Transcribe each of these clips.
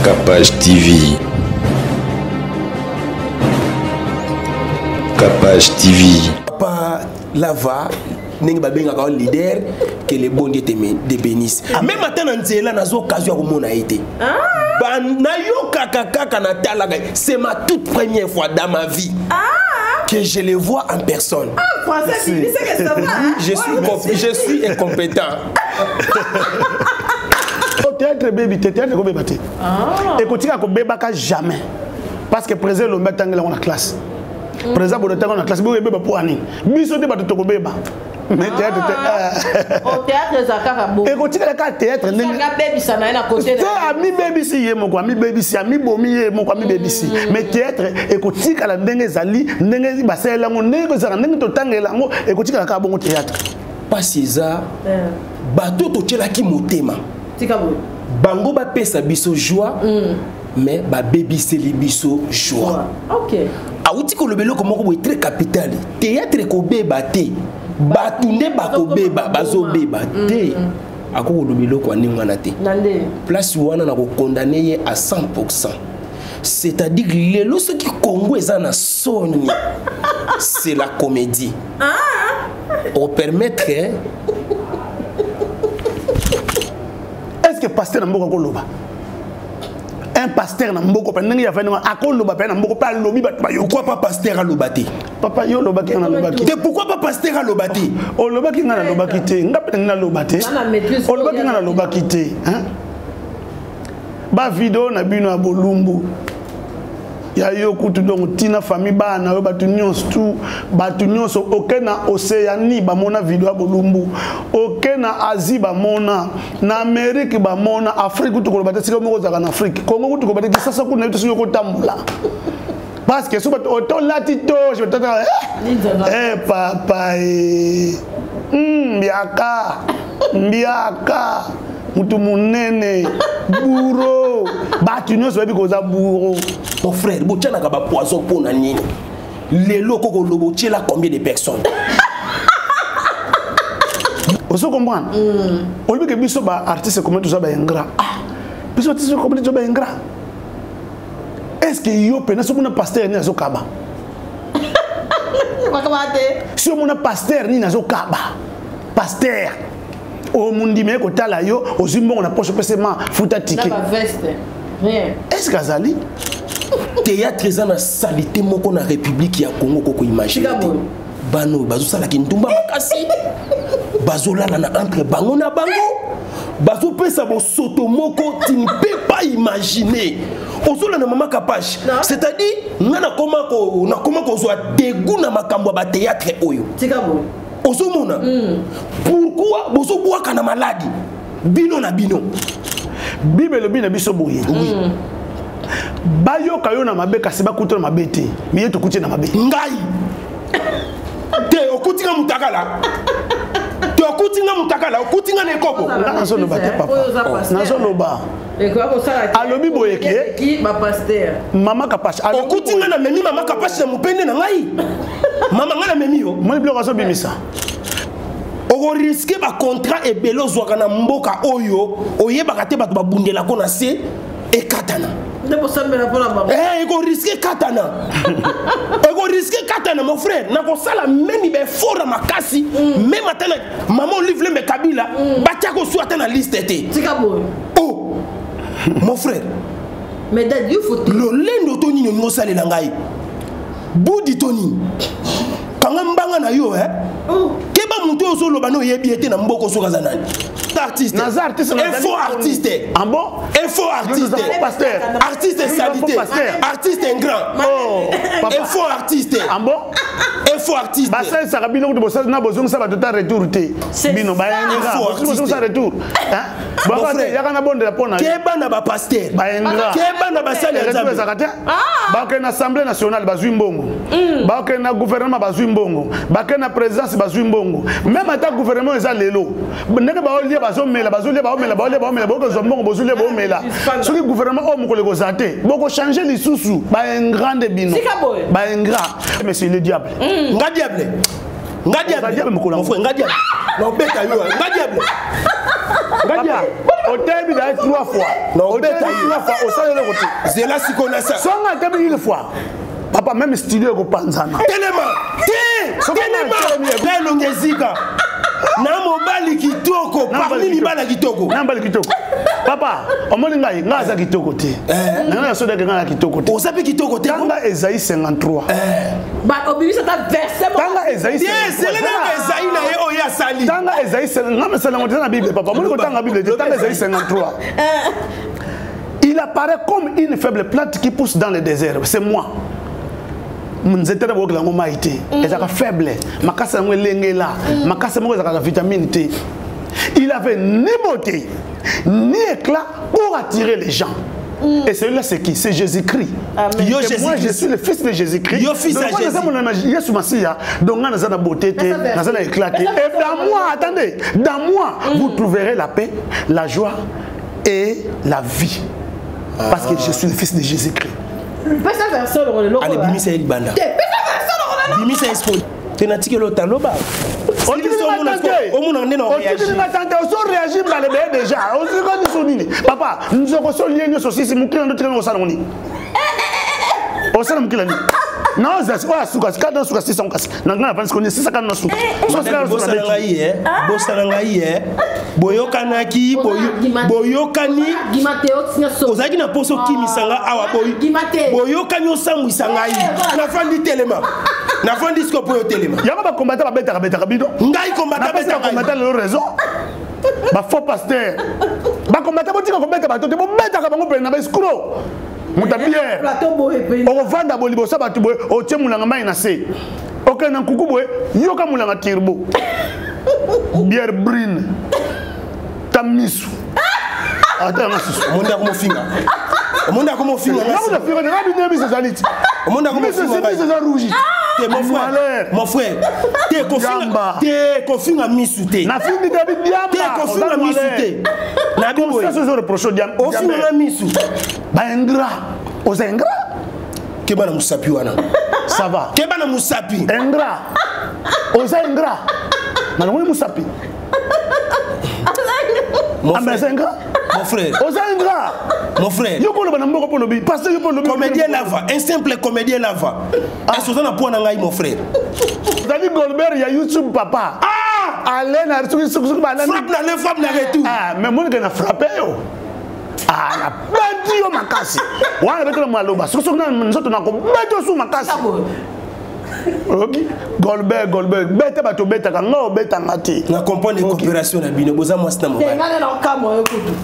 Capage TV. Capage TV. Papa Lava, n'est pas bien un leader que les bons Dieu te bénissent. Même matin, on a une occasion où on a été. C'est ma toute première fois dans ma vie que je les vois en personne. Je suis incompétent. Au théâtre baby, théâtre ko bébé. Et ko tika ko bébé ka jamais. Parce que président lo mbata ngela na classe. Président bo tanga na classe bo bébé pour ani. Biso de bato ko bébé. Mais théâtre au théâtre za kaka bo. Et ko tika ka théâtre ndenge. Ka baby ça na na côté. Ça ami baby si ye moko ami baby si ami bomi ye moko ami baby si. Mais théâtre et ko tika la ndenge zali ndenge ba sela ngo ndenge za ndenge to tangela ngo et ko tika ka bongo théâtre. Pas ça. Bato to tchela ki motema. Bango ba pesa biso joie, mais ba baby c'est biso joie. Ok. Aouti ko lobelo ko moko très capital. Théâtre ko beba te. Batunde ba ko beba bazo beba te. Ako lobelo ko ninga na te. Place wana na ko condamner à 100%. C'est-à-dire lelo ce qui Congo ezana soni. C'est la comédie. On permettre que pasteur n'a pas loba. Un pasteur n'a pas pendengi ya fana akoloba pe na mboko pa lobi ba pourquoi pas pasteur a lobati papa yo loba ki na lobaki te pourquoi pas pasteur a lobati o loba ki na lobaki te ngapena na lobati o loba ki na lobaki te hein ba video na bino a bolumbu ya yo kutu donc tina famille bana batu nyonso okena Océanie ba mona video a bolumbu okena Asie ba mona na Amérique ba mona Afrique kutu ko bata sika moko za na Afrique Congo kutu ko bata sasa kuna bitu yo ko tambula parce que so bata auto latito je tata papa mbiaka mutu munene bourreau batu nyonso babi koza bourreau. Mon frère, tu as un poison pour nani. Les locaux au lobo, tu as combien de personnes? Vous comprenez? On dit que biso ba artiste comme tout ça ba ingrat. Biso artiste comme tout ça ba ingrat. Est-ce que yo pena so mon pasteur ni azo kaba? Si mon pasteur ni azo kaba. Pasteur. O mundi me ko tala yo, o zimbo na poche pesema futa ticket. Na veste. Rien. Est-ce que Azali théâtre za na salité moko na République ya Congo koko imaginer. Bano bazo sala ki ndumba makasi. Bazo lala na entre bango na bango. Bazo pesa bo soto moko tu ne peux pas imaginer. Ozola na mama Capage. C'est-à-dire ngana koma ko zo dégoût na makambo ba théâtre oyo. Tikabo. Ozomona. Pourquoi bozo boaka na maladie? Bino na bino. Bible bina biso boye. Oui. Bayo kayo na mabe kasi ba kuto na mabe te. Miye to kuti na mabe. Ngai. Te okuti nga mutakala. Te okuti nga mutakala, okuti nga nekoko. Nazo loba te papa. Nazo loba. Alobi boye ke ki ba pasteur. Mama Capage. Okuti nga na memi mama Capage na mupende na ngai. Mama nga na memi yo. Moi bloko aso bimisa. On risque ba contrat et belo zwaka na mboka oyo oyebaka te bato babundela ko na se et katana ndebo sambela pona baba on risque katana on risque katana mon frère na ko sala meni be fora makasi même atana maman livre me kabila batia ko soit na liste te tikabo oh mon frère mais dad you faut le lendo toni no sale la ngai budi toni kanga mbanga na yo keba muto oso loba no yebi ete na mboko so kaza nani artiste naza artiste un faux artiste en bon un faux artiste pasteur artiste salité artiste ingrat un faux artiste en bon un faux artiste basa sarabino ko bosa na bozong sa batota retour te bino bayenga bozong sa retour hein baka yaka na bonde la pona keba na ba pasteur bayenga keba na ba sali nzambe zakate baka na assemblée nationale bazui mbongo baka na gouvernement bazui mbongo baka na présidence bazui mbongo même ata gouvernement eza lelo ndenge ba olie bazomela boko zombongo bozulie bomela soki gouvernement o mokole ko zate boko changer lisusu ba un grande bino ba un grand monsieur le diable nga diable mon frère nga diable non beta yo nga diable Gadia, au début d'aller 3 fois. Non, au début 3 fois, au sein de l'autre côté. C'est là si qu'on a ça. Sans un début une fois. Papa, même studio au Panzana. Tellement. Tellement. L'ongezika. Namobali kitoko. Parmi les balles kitoko. Nambali kitoko. Papa, au moins ngai ngaza kitoko te. Nanga soda que ngaza kitoko te. Osapi kitoko te. Tanga Esaïe 53. Bah obéis ça ta verset. Tanga Esaïe 53. C'est le même Esaïe na ye oya sali. Tanga Esaïe 53. Ngam sala ngotana na Bible papa. Moi ko tanga Bible, tanga Esaïe 53. Il apparaît comme une faible plante qui pousse dans le désert. C'est moi. Nzete na bokela ngoma ite. Ezaka faible. Makasa ngwe lengela. Makasa ngwe ezaka vitamine T. Il avait ni beauté, ni éclat pour attirer les gens. Et celui-là, c'est qui? C'est Jésus-Christ. Moi, je suis le fils de Jésus-Christ. Yo fils à Jésus. Jésus Massia. Donc, on a la beauté, on a éclaté. Et dans moi, attendez, dans moi, vous trouverez la paix, la joie et la vie. Parce que je suis le fils de Jésus-Christ. Allez, Bimi c'est une banda. Bimi c'est un sport. Tu n'as tiré l'autre taloba. On dit déjà. Papa, nous avons solié nos saucisses, nous avons notre saloni. Au salon qui l'a dit. Non, c'est quoi souka, c'est dans souka 600 casse. Non, non, parce qu'on est 600 dans souka. Bossangaïe, Boyokanaki, Boyokani, Ozaki na poso kimisanga awa Boyokani osangu isangaï. Na fandi telema. Na fandi scopo yo telema. Yanga ba combattre la bête bido. Ngai combattre le raison. Ba faux pasteur. Ba combattre botika combattre ba tote bo beta ka bango pena ba escroc. Muta Pierre. On vanda bolibo sa batu boy o tie mulanga mai na se. OK na kuku boy yoka mulanga tirbo. Bière brune. Tamisu. Attends, Monda como finga. Monda como finga. Monda finga, na bi nebi sezaliti. Monda como finga. C'est rouge. Mon frère, t'es confiné à misouté. Na fini David Diamba. T'es confiné à misouté. Na comme ça ce genre proche Diamba. Au fini à misou. Ba ingrat. Aux ingrat. Keba na musapi wana. Ça va. Keba na musapi. Ingrat. Aux ingrat. Na ngoni musapi. Mon frère. Aux ingrat. Mon frère. Comédien lava, un simple comédien lava. Est-ce que vous avez un mon frère? Dani Goldberg, il y a YouTube papa. Ah! Allez, na frappe na retour. Ah, mais moi je frappé yo. Ah, na bandi yo makasi. Wana beto maloba. Soso na nzoto na ko beto su makasi. Ok, Goldberg, bête bato bête quand non bête ngati. Na comprendre les coopérations na bino boza moi c'est na mobile.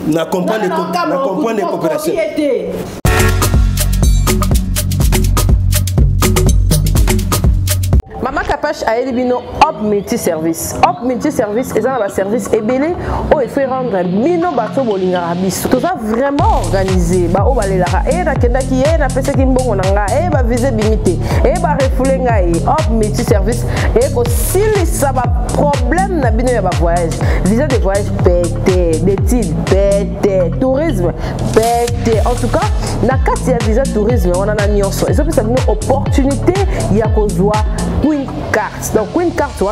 Na comprendre les coopérations. Mama Kapache a éliminé Hop Multiservice. Hop Multiservice est un service ébélé où il fait rendre bino bateau bolinga rabiso. Tout ça vraiment organisé. Ba o balela e na kenda ki e na pesa ki mbongo nanga e ba viser bimité e ba refoule nga e Hop Multiservice et ko sili ça ba problème na bino ya ba voyage. Visa de voyage pété, d'études pété, tourisme pété. En tout cas, na kati ya visa tourisme on a na nyonso. Et ça peut une opportunité ya ko zoa Queen Card. Donc Queen Card on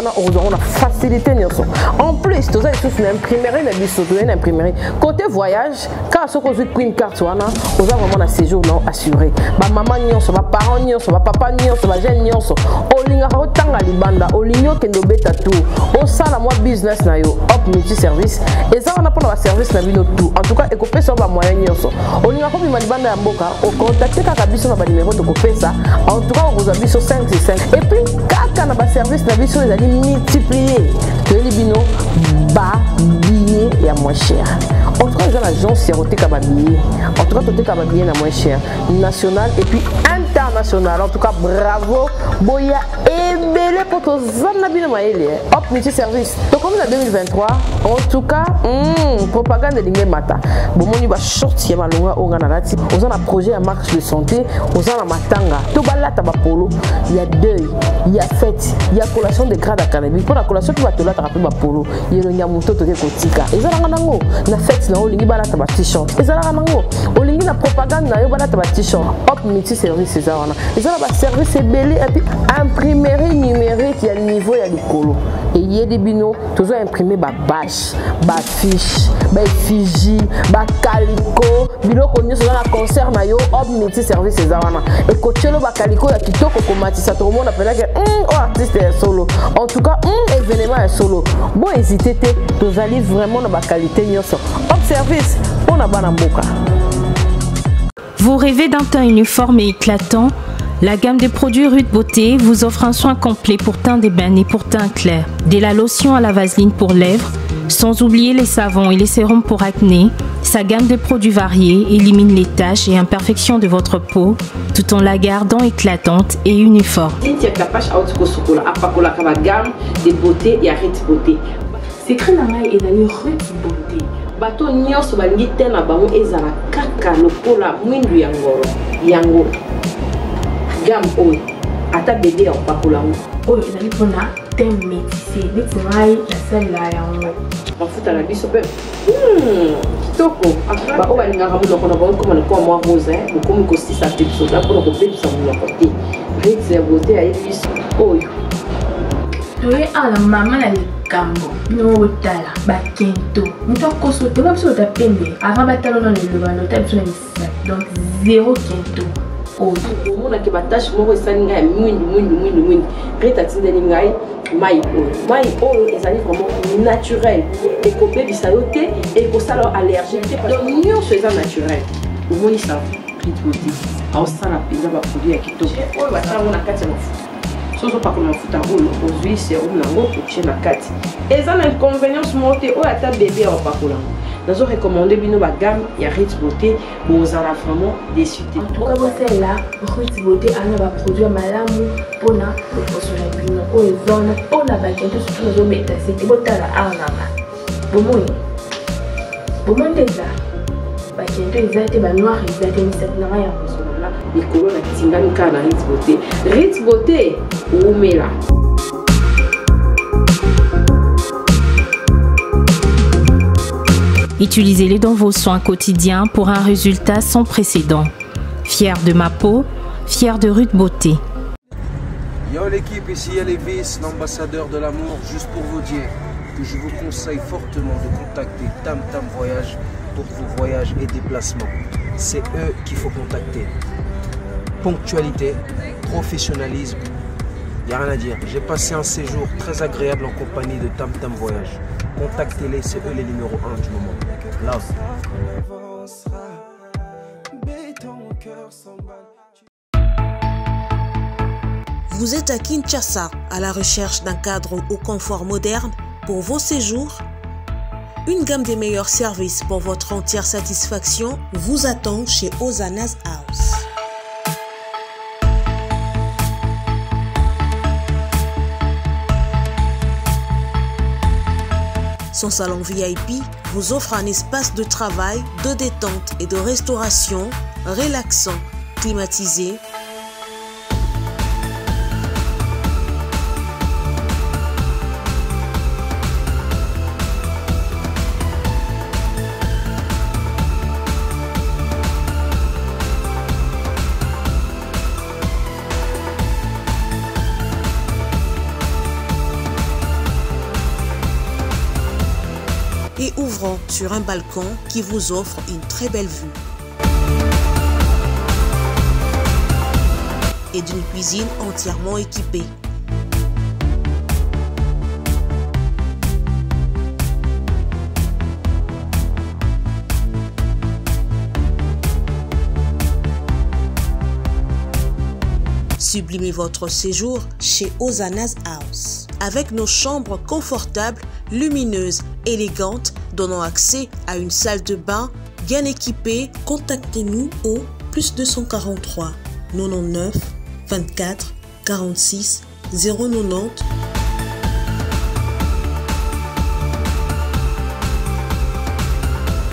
a facilité nyonso. En plus, tout ça est une imprimerie na biso, une imprimerie. Côté voyage, quand ce qu'on dit Queen Card on a vraiment un séjour non assuré. Ba maman nyonso, ba parents nyonso, ba papa nyonso, ba jeune nyonso. Olinga ko tanga libanda, olinyo kendo beta tout. O sala moi business na yo, Hop Multiservice. Et ça on a pour le service na bino tout. En tout cas, et ko pesa ba moyen nyonso. Olinga ko bima libanda ya mboka, o contacter kaka biso na ba numéro de ko pesa. En tout cas, on vous a biso 565. Et puis kaka na ba service na biso les allez multiplier. Que les bino ba billet ya moins cher. En tout cas, ils ont l'agence Yaroté Kababillet. En tout cas, Toté Kababillet na moins cher. National et puis international. En tout cas, bravo. Boya et belé pour tous les bino maïli. Hop Multiservice. Donc comme en 2023, en tout cas, propagande de l'ingé mata. Bon, on y va sortir ma longa au Ganarati. On a un projet à marque de santé. On a un matanga. Tout bala tabapolo. Il y a deuil, il y a fête, il y a collation de grade à cannabis. Pour la collation, tu vas te la taper polo. Il y a un moto de kotika. Et ça n'a pas na fête na olingi bala taba t-shirt. Et ça n'a pas olingi na propagande na yo bala taba t-shirt. Hop Multiservice c'est ça wana. Et ça ba service belé et puis imprimerie numérique, il y a le niveau, il y a le colo. et yedi bino toujours imprimer ba bâche, ba fiche, ba effigie, ba calico bino ko nyoso na concert na yo ob multi service ezawana et ko tchelo ba calico ya kitoko ko matisa to monde appela que oh artiste est solo en tout cas événement est solo bon hésiter te tozali vraiment na ba qualité nyoso ob service on a bana mboka. Vous rêvez d'un teint uniforme et éclatant? La gamme de produits Rude Beauté vous offre un soin complet pour teint d'ébène et pour teint clair. De la lotion à la vaseline pour lèvres, sans oublier les savons et les sérums pour acné, sa gamme de produits variés élimine les taches et imperfections de votre peau, tout en la gardant éclatante et uniforme. Cynthia Kapash a aussi la gamme de beauté et Rude Beauté. Secret nangai est d'aller Rude Beauté. Bato nyonso balingi te na bango ezala kaka lokola mwindu ya ngoro yango gamme oyo ata bébé opakola oyo ezali mpona teint métissé neti ngai nasalela yango bafuta na biso mpe kitoko baoyo balingaka monoko na bango koma lokola mwa rose bokomi kosisa pe biso da mpona kopepisa monoko te Rude ya beauté ayebi biso oyo toye ala mama na likambo bino otala bakento moto akoso te biso otapembe avant batala na lelobano ota biso na misala donc zéro kento oyo omonaki batashe moko esali ngai ya mwindu Rude atindeli ngai mai oyo ezali vraiment naturel ekobebisa yo te ekosala allergie te donc nyonso eza naturel omonisa Rude Beauté aosala mpenza baproduit ya kitoko oyo batango na kati ya mafuta soso pakola mafuta oyo ozwi serum nango otie na kati eza na inconvénience moko te oyo ata bébé aopakola nazo recommande bino bagamme ya Rude Beauté bozala vraiment déçu te. En tout cas bosala Rude Beauté ana baproduit malamu mpona loposo na bino oyo ezona mpona bakento surtout nazobeta sete botala arnama bomoi eza bakento eza te banoir eza te misatu nanga ya mosolola likolo na tingani kaka na Rude Beauté. Rude Beauté oumela. Utilisez-les dans vos soins quotidiens pour un résultat sans précédent. Fier de ma peau, fier de Rude Beauté. Yo l'équipe, ici Elvis, l'ambassadeur de l'amour, juste pour vous dire que je vous conseille fortement de contacter Tam Tam Voyage pour vos voyages et déplacements. C'est eux qu'il faut contacter. Ponctualité, professionnalisme, il n'y a rien à dire. J'ai passé un séjour très agréable en compagnie de Tam Tam Voyage. Contactez-les, c'est eux les numéros 1 du moment. Love. Vous êtes à Kinshasa, à la recherche d'un cadre au confort moderne pour vos séjours? Une gamme des meilleurs services pour votre entière satisfaction vous attend chez Hosanna's House. Son salon VIP vous offre un espace de travail, de détente et de restauration relaxant, climatisé. Et ouvrant sur un balcon qui vous offre une très belle vue. Et d'une cuisine entièrement équipée. Sublimez votre séjour chez Hosanna's House. Avec nos chambres confortables, lumineuses, élégantes, donnant accès à une salle de bain bien équipée, contactez-nous au +243 99 24 46 090.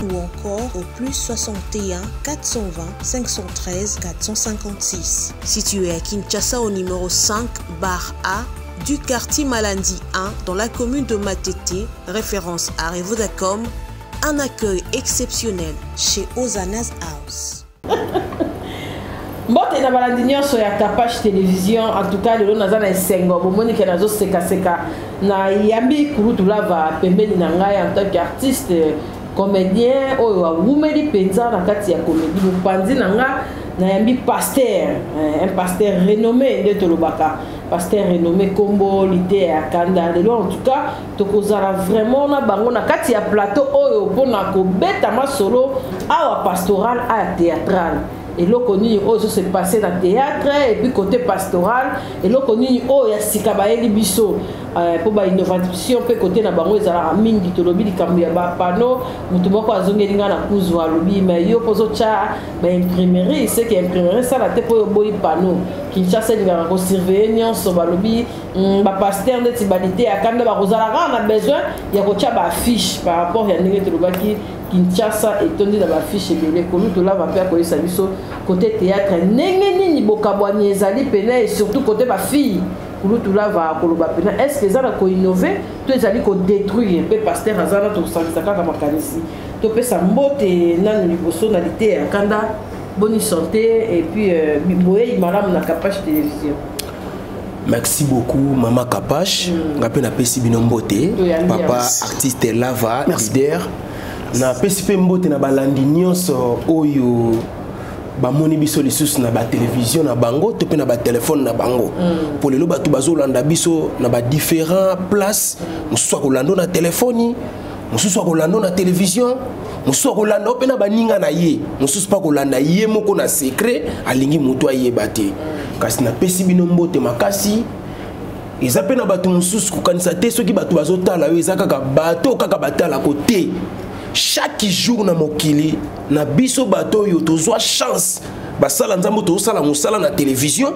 Ou encore au +61 420 513 456. Situé à Kinshasa au numéro 5 bar A du quartier Malandi 1 dans la commune de Matete, référence à Revodacom, un accueil exceptionnel chez Hosanna's House. Mbote na balandi nyonso ya Kapash télévision, en tout cas lelo naza na esengo bomoni ke nazo seka na yambi Kulutu Lava pembeni na ngai en tant qu'artiste comédien oyo awumeli penza na kati ya comédie mopanzi na nga na yambi pasteur un pasteur renommé de Tolobaka pasteur renommé Kombo Lité à Kanda lelo en tout cas tokozala vraiment na bango na kati ya plateau oyo pona ko beta ma solo awa pastoral à théâtral. Et là, on se passé dans le théâtre et puis côté pastoral. Et là, on a Sikabaeli Bisso pour l'innovation. Puis côté na bango ezala mingi tolobi likambu ba pano mutu moko azongelinga na kuzwa lobi mais yo pozo cha ba imprimerie c'est que imprimerie ça la te po boyi pano Kinshasa linga ko surveiller nyonso ba lobi ba pasteur de tibalité akanda ba kozala na besoin ya ko cha ba affiche par rapport ya ndenge tolobaki Kinshasa et tondi na ba affiche belé Kulutu Lava pe ko yesa biso côté théâtre ndenge nini bokabwani ezali pena et surtout côté ba fille Kulutu Lava koloba pena est-ce que ça va ko innover to ezali ko détruire pe pasteur azana to sangisaka kama kanisi to pe sa mbote nanu liboso na lité akanda bonne santé et puis biboye malam na Kapache télévision. Merci beaucoup Maman Kapache ngape na pesi binombote papa artiste Lava leader na pesi pe mbote na balandi nyonso oyo ba moni biso lisusu na ba télévision na bango to pe na ba téléphone na bango pour lelo batu bazolanda biso na ba différents places mususu kolando na téléphone mususu kolando na télévision mususu kolanda pe na baninga na ye mususu pa kolanda ye moko na secret alingi mutu ayeba te kasi na pesi bino mbote makasi eza pe na batu mususu kokanisa te soki batu bazotala yo eza kaka bato kaka batala côté chaque jour na mokili na biso bato yo tozwa chance basala nzambo tozosala mosala na télévision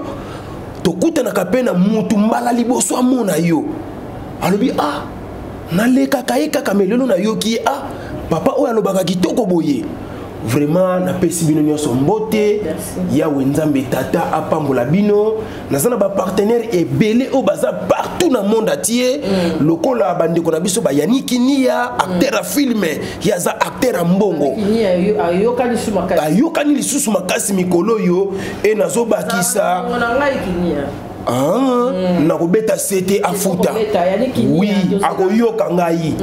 tokutanaka pe na mutu mbala liboso amona yo alobi ah nalekaka ye kaka melelo na yo ki ah papa oyo alobaka kitoko boye vraiment na pesi bino nyonso mbote yawe nzambe tata apambola bino nazana ba partenaire ebele o baza partout na monde entier lokola bandeko na biso ba Yannick Nia acteur à film yaza acteur à mbongo ayokani lisusu makasi mikolo yo e nazobakisa nakobeta sete afuta oui akoyoka ngai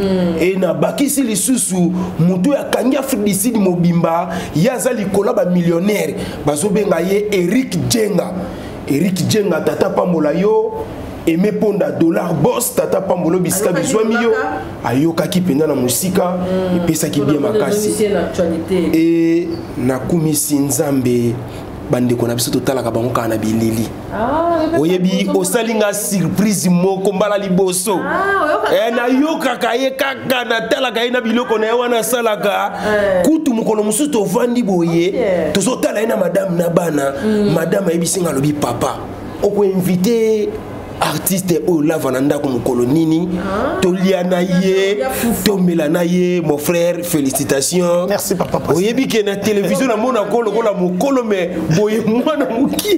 e na bakisi lisusu mutu ya kangi Afrique du Sud mobimba yaza likola ba millionnaire bazobenga ye Eric Djenga tata pambola yo Aimé Ponda dollar boss tata pambolo bisika bizwami yo ayoka ki penda na musika epesa ki bien makasi e na kumisi nzambe bandeko na biso totalaka bango kaka na bilili oyebi osalinga surprise moko mbala liboso nayokaka ye kaka natalaka ye na biloko na ye wana asalaka kutu mokolo mosusu tovandi boye tozotala ye na madame na bana madame ayebisinga alobi papa okoinvite artiste o Lava na ndako mokolo nini tolia na ye tomela na ye mon frère félicitations merci papa oyebi ke na télévision na mona kolo kola mokolo me boye mwana muki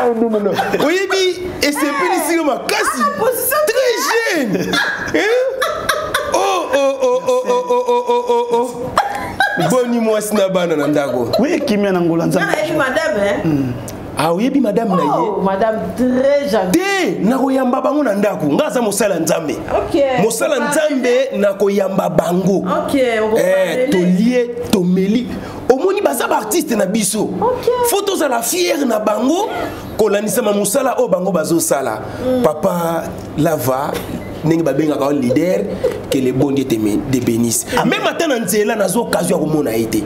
non oyebi et c'est plus ici makasi très jeune boni mwasi na bana na ndako oui kimia na ngola nzambe madame ah oui bi madame na ye madame très gentille na koyamba bango na ndako ngaza mosala nzambe mosala nzambe na koyamba bango tolie tomeli omoni baza ba artiste na biso photos à la fière na bango kolanisa ma mosala o bango bazosala papa Lava ndenge babengaka leader que les bons dieux te bénissent même maintenant nzela nazo occasion ya komona été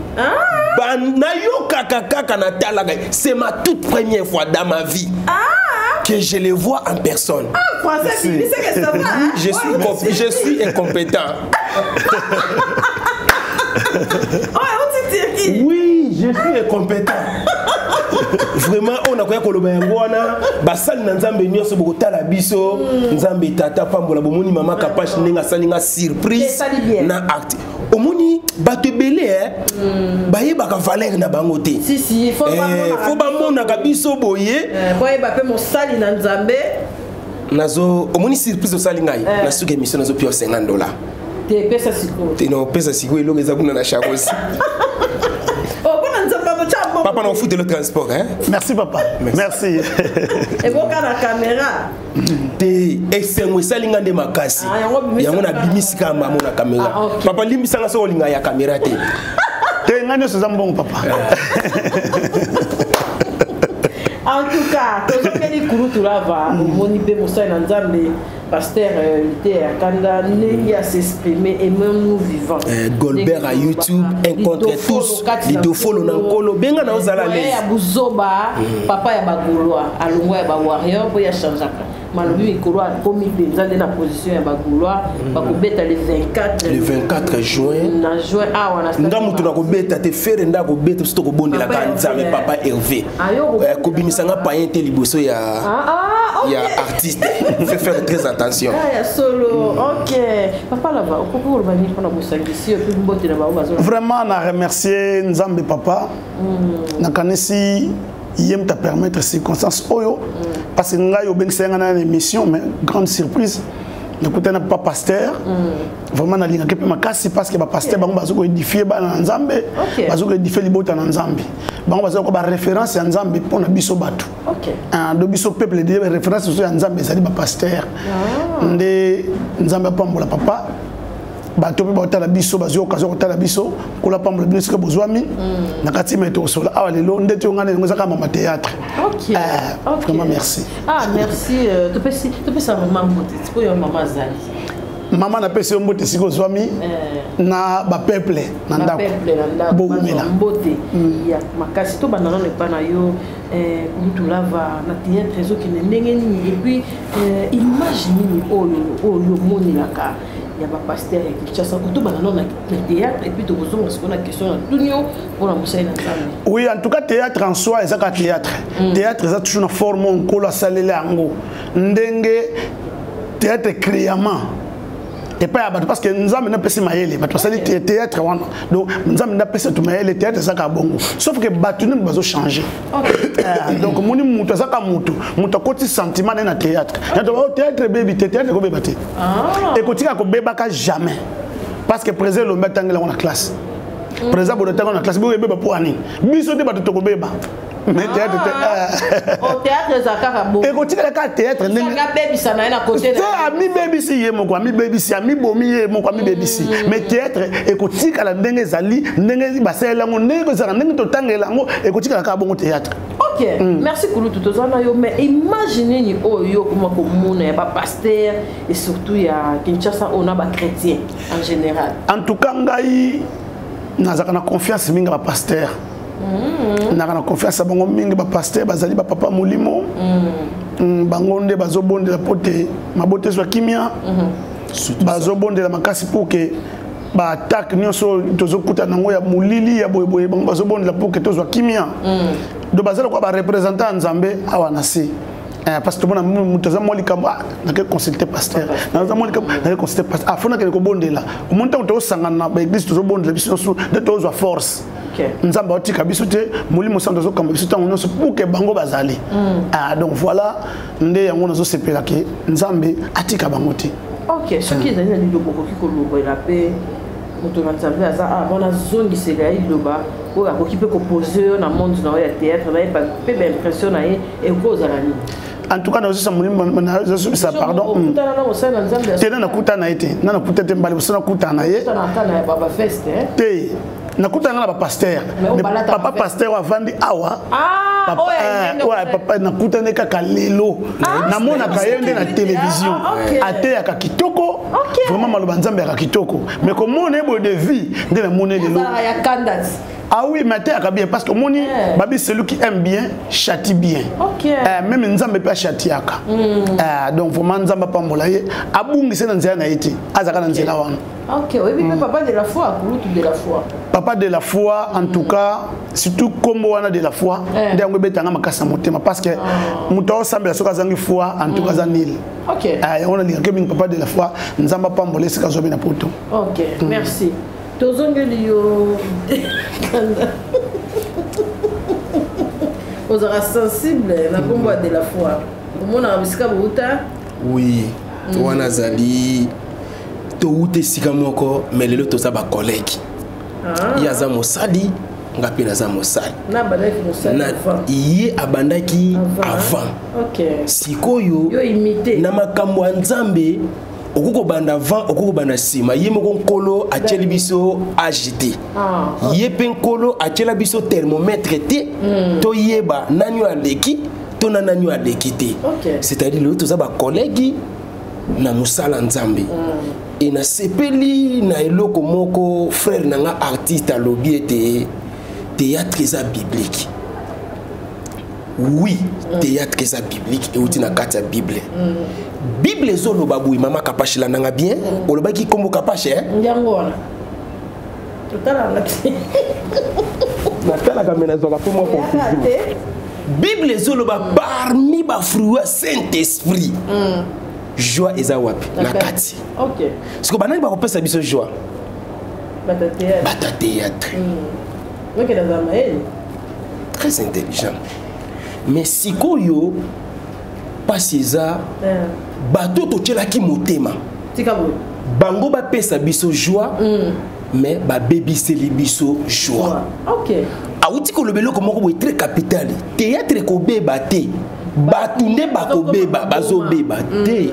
c'est ma toute première fois dans ma vie que je les vois en personne. Je suis incompétent. Oui, je suis incompétent. Vraiment on a koya koloba yango wana basali na nzambe nyonso bokotala biso nzambe tata pambola bomoni Mama Kapache ndenge asalinga surprise na acte omoni bato ebele bayebaka valeur na bango te faut bamonaka biso boye boyeba pe mosali na nzambe nazo omoni surprise osali ngai nasuka émission nazo pio $50 te pesa siko te no pesa siko eloko eza kuna na chakosi papa papa on fout de le transport hein. Merci papa. Merci. Et bon quand la caméra. Et c'est moi ça linga de makasi. Yango na bimisika maman na caméra. Papa limbisa nga so linga ya caméra te. Te ngane so zambon papa. En tout cas, tout ce que les kurutu là va, moni be mosa na nzambe. Pasteur était à Kanda, il a s'exprimer et même nous vivants. Goldberg à YouTube, rencontre tous, les deux follow dans Kolo, benga na ozala les. Ya buzoba, papa ya bagulwa, alongwa ya ba warrior, pour ya changer. Malobi mikolo a komi benza de la position ya bagulwa, bakobeta le 24 juin. Na juin ah wana. Ndamu tuna kobeta te faire nda kobeta sito kobondela kanza mais papa Hervé. Kobimisa nga payen te liboso ya ya artiste. Faut faire très attention. Ah, solo. OK. Papa là-bas, on peut revenir pour nous ici puis mbote là-bas. Vraiment na remercier Nzambe papa. Na kanesi yem ta permettre circonstances oyo parce que nga yo bengsenga na émission mais grande surprise. N'écoutez pas pasteur. Vraiment na linga kepe makasi parce que ba pasteur bango bazoko édifier ba na Nzambe. Bazoko édifier libota na Nzambe. Bango bazoko ba référence ya Nzambe pour na biso batu. OK. Do biso peuple de référence sur Nzambe ça dit ba pasteur. Ndé Nzambe pambola papa. Bato pe batala biso bazo okazo kotala biso kola pambola biso ke bozwami na kati meto sola awa lelo ndete ngane ngozaka mama théâtre. OK. Vraiment merci. Ah merci tu peux ça maman mbote. Tu peux maman Zali. Maman na pesi mbote siko zwami na ba peuple na ndako. Bo mbote. Ya makasi to banana ne pa na yo kutu lava na théâtre zo ki ndenge ni et puis imagine oyo moni la ka. Il y a pas pasteur qui chasse tout banano na théâtre et puis tu besoin parce qu'on a question à tout niveau pour la moussa na nzambe. Oui, en tout cas théâtre en soi c'est un théâtre. Théâtre ça toujours une forme on kola salela ngo. Ndenge théâtre créamment. Et pas parce que nous avons pas mayele parce que théâtre donc nous avons pas tout mayele théâtre ça ka bongo sauf que batu nous bazo changer. Donc moni muto ça ka muto koti sentiment na théâtre. Donc théâtre baby théâtre ko beba te. Et kotika ko beba ka jamais parce que président le mettre dans la classe. Président bo dans la classe bo beba pour ani. Biso te batu to ko beba. Mais théâtre au théâtre zakaka bo et kotika ka théâtre ndenge nga baby sana na côté de ami baby si ye moko ami baby si ami bomi ye moko ami baby si mais théâtre et kotika la ndenge zali ndenge basela ngo ndenge zaka ndenge to tangela ngo et kotika ka bongo théâtre. OK. Merci pour tout ça yo mais imaginez ni oyo comment komona ya ba pasteur et surtout ya Kinshasa on a ba chrétien en général. En tout cas ngai nazaka na confiance minga ba pasteur. Nakana confiance bango mingi ba pasteur bazali ba papa molimo bango nde bazobonde la pote mabote so kimia bazobonde la makasi pour que ba attaque nyonso tozokuta nango ya mulili ya boyeboye bango bazobonde la pour que tozwa kimia do bazala ko ba représentant Nzambe awana si parce que bon mutaza molika na ke consulter pasteur na molika na ke consulter pasteur afuna ke ko bondela o monta to sangana ba église tozobonde la biso de tozwa force. Nzamba otika biso te molimo santo zo kamba biso tango nyonso pour que bango bazali. Donc voilà nde yango nazo sepela ke Nzambe atika bango te. OK, ce qui est dans le boko ki ko lobo la paix moto na Nzambe aza bona zone qui sera iloba o akoki pe ko poser na monde na ya théâtre na pas pe ben impression na e ko za la ni. En tout cas nous sommes molimo ça pardon. Tena na kutana ete na kutete mbali busana kutana ye. Na baba fest te. Nakuta ngala ba pasteur mais papa pasteur avandi awa papa nakuta ne kaka lelo namona kayende na télévision ate ya kitoko vraiment maloba Nzambe ya kitoko mais comment on est de vie de la monnaie lelo ya kandas. Ah oui, mais t'es bien parce que moni babi celui qui aime bien châtie bien. Même Nzambe pas châtiaka. Donc vraiment Nzambe pas mbolaye abungi c'est nzela na été azaka na nzela wana. OK, oui, mais papa de la foi, de la foi. Papa de la foi en tout cas, surtout comme wana de la foi, ndango betanga makasa motema parce que muto sambela soka zangi foi en tout cas zanil. OK. On a dit que papa de la foi Nzamba pas mbolé c'est kazobe na poto. OK, merci. Tozongeliyo aux aura sensible na combat de la foi. Comment on a bisika buta? Oui. Wana zali to ute sika moko mais lelo to sa ba collègue. Yaza mosali nga pe naza mosali na bandaki mosali ye abandaki avant sikoyo yo imité na makambo ya nzambe okoko banda avant okoko banda sima ye moko nkolo atieli biso agité ye pe nkolo atiela biso thermomètre te toyeba nani aleki to na nani aleki te c'est-à-dire le toza ba collègue na musala nzambe et na sepeli na eloko moko frère nanga artiste alobi ete théâtre eza biblique. Oui, théâtre eza biblique et outi na kati ya Bible. Bible ezoloba boui mama kapache la nanga bien, olobaki kombo kapache hein? Ngango wana. Totala ngati. Na tala kamena zoka pour moi confusion. Bible ezoloba parmi ba fruits Saint-Esprit. Joie eza wapi na kati. OK. Parce que banani ba kopesa biso joie. Bata théâtre. Donc il a très intelligent. Mais sikoyo pasiza bato to tchelaki motema. Bango ba pesa biso joie. Mais ba baby biso joie. OK. Auti ko lobelo ko moko très capital. Théâtre ko beba te. Batunde ba ko beba bazo beba te.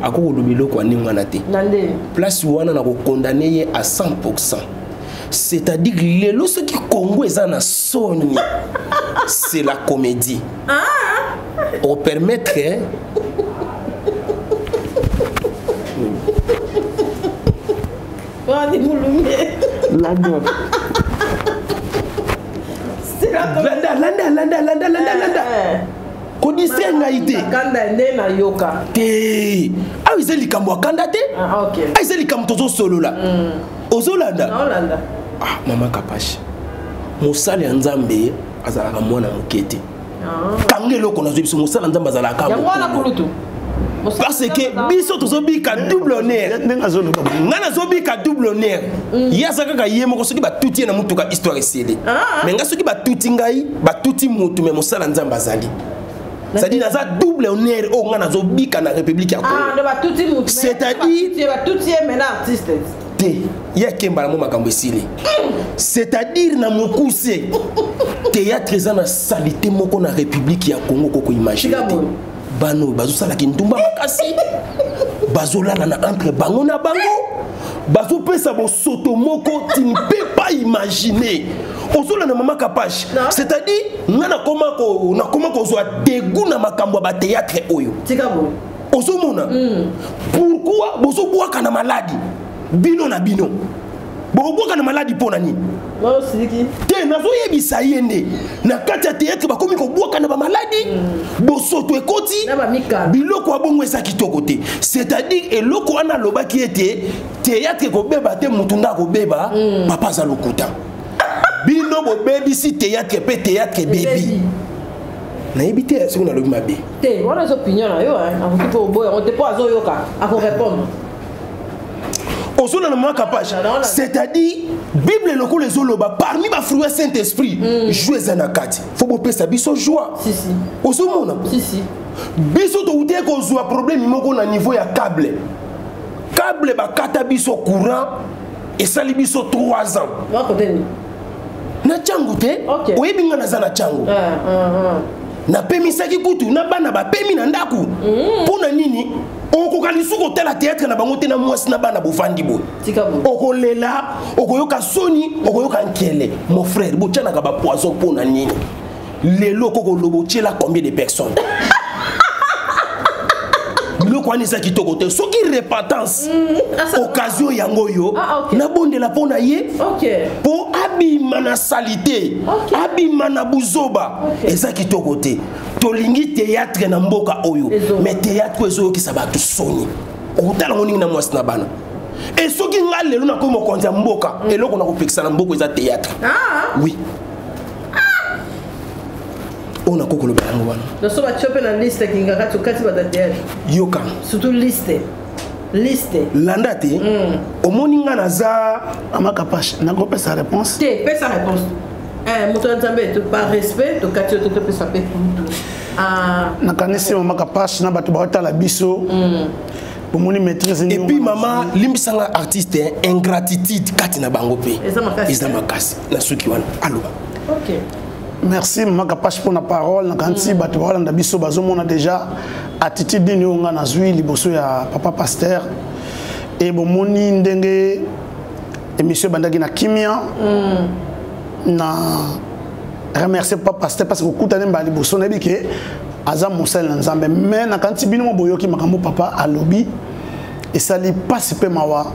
Ako lobelo ko ningwana te. Place wana na ko condamner à 100%. C'est-à-dire que ce qui Congo est en sonne, c'est la comédie. Pour permettre Landa. Kodise ngaite. Kanda nena yoka. Te. Ah ils eli kambo kanda te. Ah OK. Ah ils eli kam tozo solo là. Ozolanda. Olanda. Ah mama kapashi. Musali nzambe azalaka mwana mukete. Kangelo kona zo biso musali nzambe azalaka. Yangwana kulutu. Parce que biso tozobika double honneur. Ngana zobika double honneur. Yasaka ka yemo ko soki ba tuti na mutuka histoire esele. Mais nga soki ba tuti ngai, ba tuti mutu me musala nzambe azali. C'est-à-dire naza double honneur o ngana zobika na République ya Congo. Ah, ba tuti mutu. C'est-à-dire ba tuti maintenant artiste. Ya kembala mo makambo esili. C'est-à-dire na mokuse théâtre eza na salité moko na République ya Congo koko imaginer. Bano bazosala kindumba makasi. Bazolala na entre bango na bango. Bazopesa bo soto moko tu ne peux pas imaginer. Ozola na mama kapache. C'est-à-dire ngana koma ko zo dégoût na makambo ba théâtre oyo. Tikabo. Ozomona. Pourquoi bozo boaka na maladie? Bino na bino. Boboka na maladie pona ni. Non, siki. Te nazo yebisa yende. Na kati ya théâtre bakomi ko boaka na ba maladie. Bosoto ekoti. Na ba mika. Biloko abongo esa kitoko te. C'est-à-dire eloko wana loba ki ete théâtre ko beba te mutunda ko beba papa za lokuta. Bino bo baby si théâtre pe théâtre baby. Na ebité ce qu'on a lobi mabe. Te, on a des opinions là yo hein. On peut boy, on te pas zo yoka à répondre. C'est-à-dire, Bible loko les oloba parmi ma fruits Saint-Esprit, jouer zanakati. Faut bopé sa biso joie. Si si. Osomona. Si si. Biso to uté ko zo problème moko na niveau ya câble. Câble ba kata biso courant et sali biso 3 ans. Va côté ni. Na changu te. Oyebi nga na zana changu. Na pemi saki kutu na bana ba pemi na ndaku. Pona nini? Okokalisu ko tela théâtre na bango te na mwasi na bana bovandi bo. Okolela, okoyoka soni, okoyoka nkele. Mon frère, botiana ka ba poison pona nini? Lelo koko lobo tiela combien de personnes? Le quoi nisa ki tokote soki repentance occasion yango yo na bonde la pona ye po abima na salité abima na buzoba eza ki tokote tolingi théâtre na mboka oyo mais théâtre ezo ki sabatu soni okutala ngoningi na mwasi na bana et soki nga lelo na ko mo konza mboka eloko na ko pekisa na mboka eza théâtre oui. On a beaucoup de bango wana. Donc so ba choper na liste kinga kati kati ba théâtre. Yoka. Surtout liste. Landa te. Omoni nga naza amaka pache. Na ko pesa réponse. Te pesa réponse. Moto nzambe to par respect to kati to pesa pe tout. Na kanisi amaka pache na bato ba tala biso. Pomoni maîtrise et puis maman limbisanga artiste ingratitude katina bango pe eza makasi na suki wana alo. OK. Merci maman Kapache pour la parole na kanti bato wala na biso bazomona déjà attitude ni onga na zui liboso ya papa pasteur et bomoni ndenge émission bandaki na kimia na remercier papa pasteur parce que kutane mba liboso na bike aza mosel na nzambe mais na kanti bino mo boyoki makambo papa alobi et ça li passe pe mawa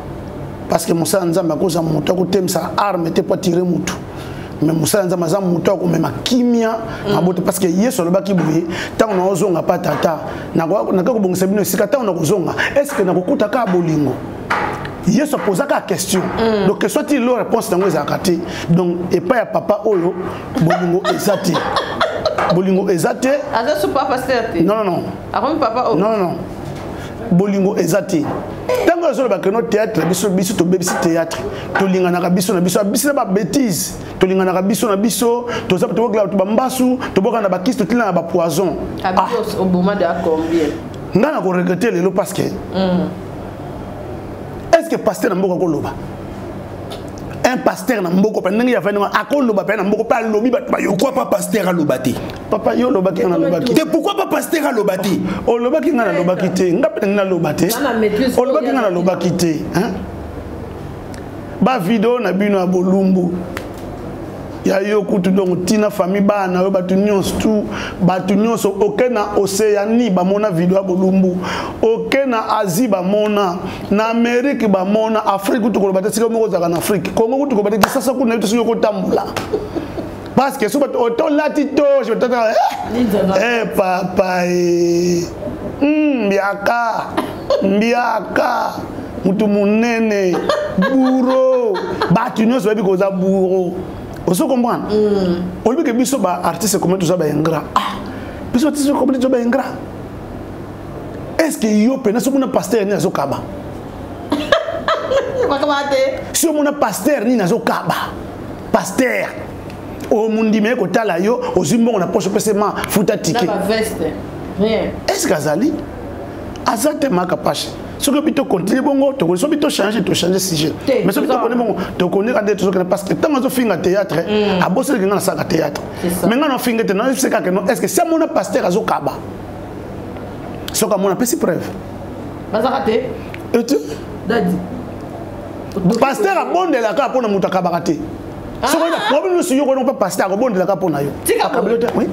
parce que mosel na nzambe akoza moto ko temsa arme te pour tirer mutu mais mosala nzambe aza moto akomema kimia abote parce que yesu alobaki boye ntango nakozonga pa tata nakaka kobongisa bino esika ntango nakozonga est ce que nakokutaka bolingo yesu apozaka question donc que soit il réponse nango ezalaka te donc epai ya papa oyo bolingo eza te bolingo eza te aza so papa pasteur te non papa oyo non bolingo eza te ntango azoloba ke no théâtre biso tobebisi théâtre tolinganaka biso na biso abisi na babétise tolinganaka biso na biso toza tobokela bato bambasu toboka na bakisi totilina na bapoison oboma de combien nga na koregrete lelo parce que est ce que pasteur na mboka koloba un pasteur na mboko pa ndenge ya fa ndenge akoloba pa na mboko pa lobi bato ba yo pourquoi pas pasteur alobati papa yo lobaki na lobaki te pourquoi pas pasteur alobati o lobaki nga na lobaki te nga pe na lobati o lobaki nga na lobaki te hein ba video na bino ya bolumbu ya yo kutu donc tina famille ba na yo batu nyonso okena Océanie ba mona video ya bolumbu okena Asie ba mona na Amérique ba mona Afrique kutu ko bata sika moko za na Afrique Congo kutu ko bata kisasa kuna yo sio ko tambula parce que soba auto latito je tata papa mbiaka mutu munene buro batu nyonso babi ko za buro. Vous comprenez? On veut que biso ba artiste comme tout ça ba ingrat. Biso artiste comme tout ça ba ingrat. Est-ce que yo pena so mona pasteur ni azokaba? Si on a pasteur ni azokaba. Pasteur. O mundi me ko tala yo, o zimbo on a poche pesema futa ticket. Na veste. Rien. Est-ce que azali? Azate makapache. Ce que plutôt continue bon to so plutôt changer sujet mais ce que connais bon to connais quand tu parce que tant que finga théâtre a bosser que dans ça théâtre mais quand on finga te non c'est que non est-ce que c'est mon pasteur azokaba so comme on a petit preuve bazakate et tu dadi pasteur a bon de la ka pona muta kabakate so ko problème si yo ko non pas pasteur a bon de la ka pona yo akabelote oui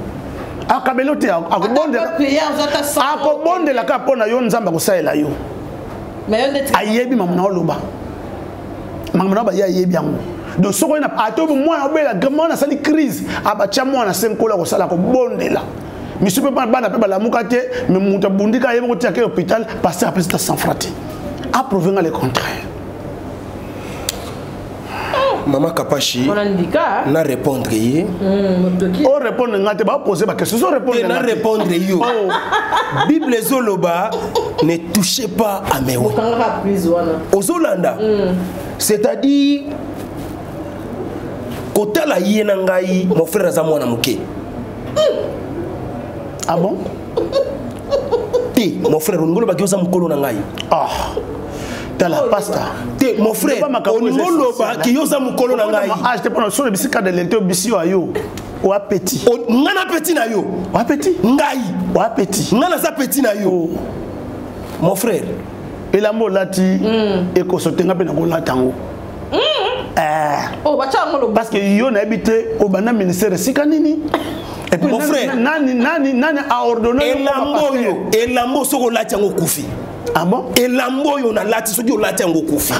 akabelote akobonde la ka pona yo nzamba ko saela yo ayebi mamuna oloba mamuna ba yebi yango donc soko na atobi mwana obela vraiment na sali crise abacha mwana senkola ko sala ko bondela misu pe bana pe bala mukate mais muta bundika yebo ko tia ke hôpital passer après ça sans frater a prouvé le contraire. Maman Kapachi na répondre yé o répondre ngate ba poser ba question so répondre na répondre yo Bible zoloba ne touchez pas à mes mots aux Hollandais c'est-à-dire kota la yena ngai mon frère azamwana muke ah bon ti mon frère ngolo ba kioza mukolo na ngai la pasta te mon frère ngolo ba kioza mukolo na ngai acheter pendant sur le bisika de l'intérieur bisio ayo o appétit ngana petit na yo o appétit ngai o appétit ngana sa petit na yo mon frère elambo lati ekosotenga pe na ko latango parce que yo na habité au bana ministère sika nini et puis mon frère nani a ordonné elambo soko latango kufi. Ah bon? Et l'ambo yon a lati so di o lati ngo kufi.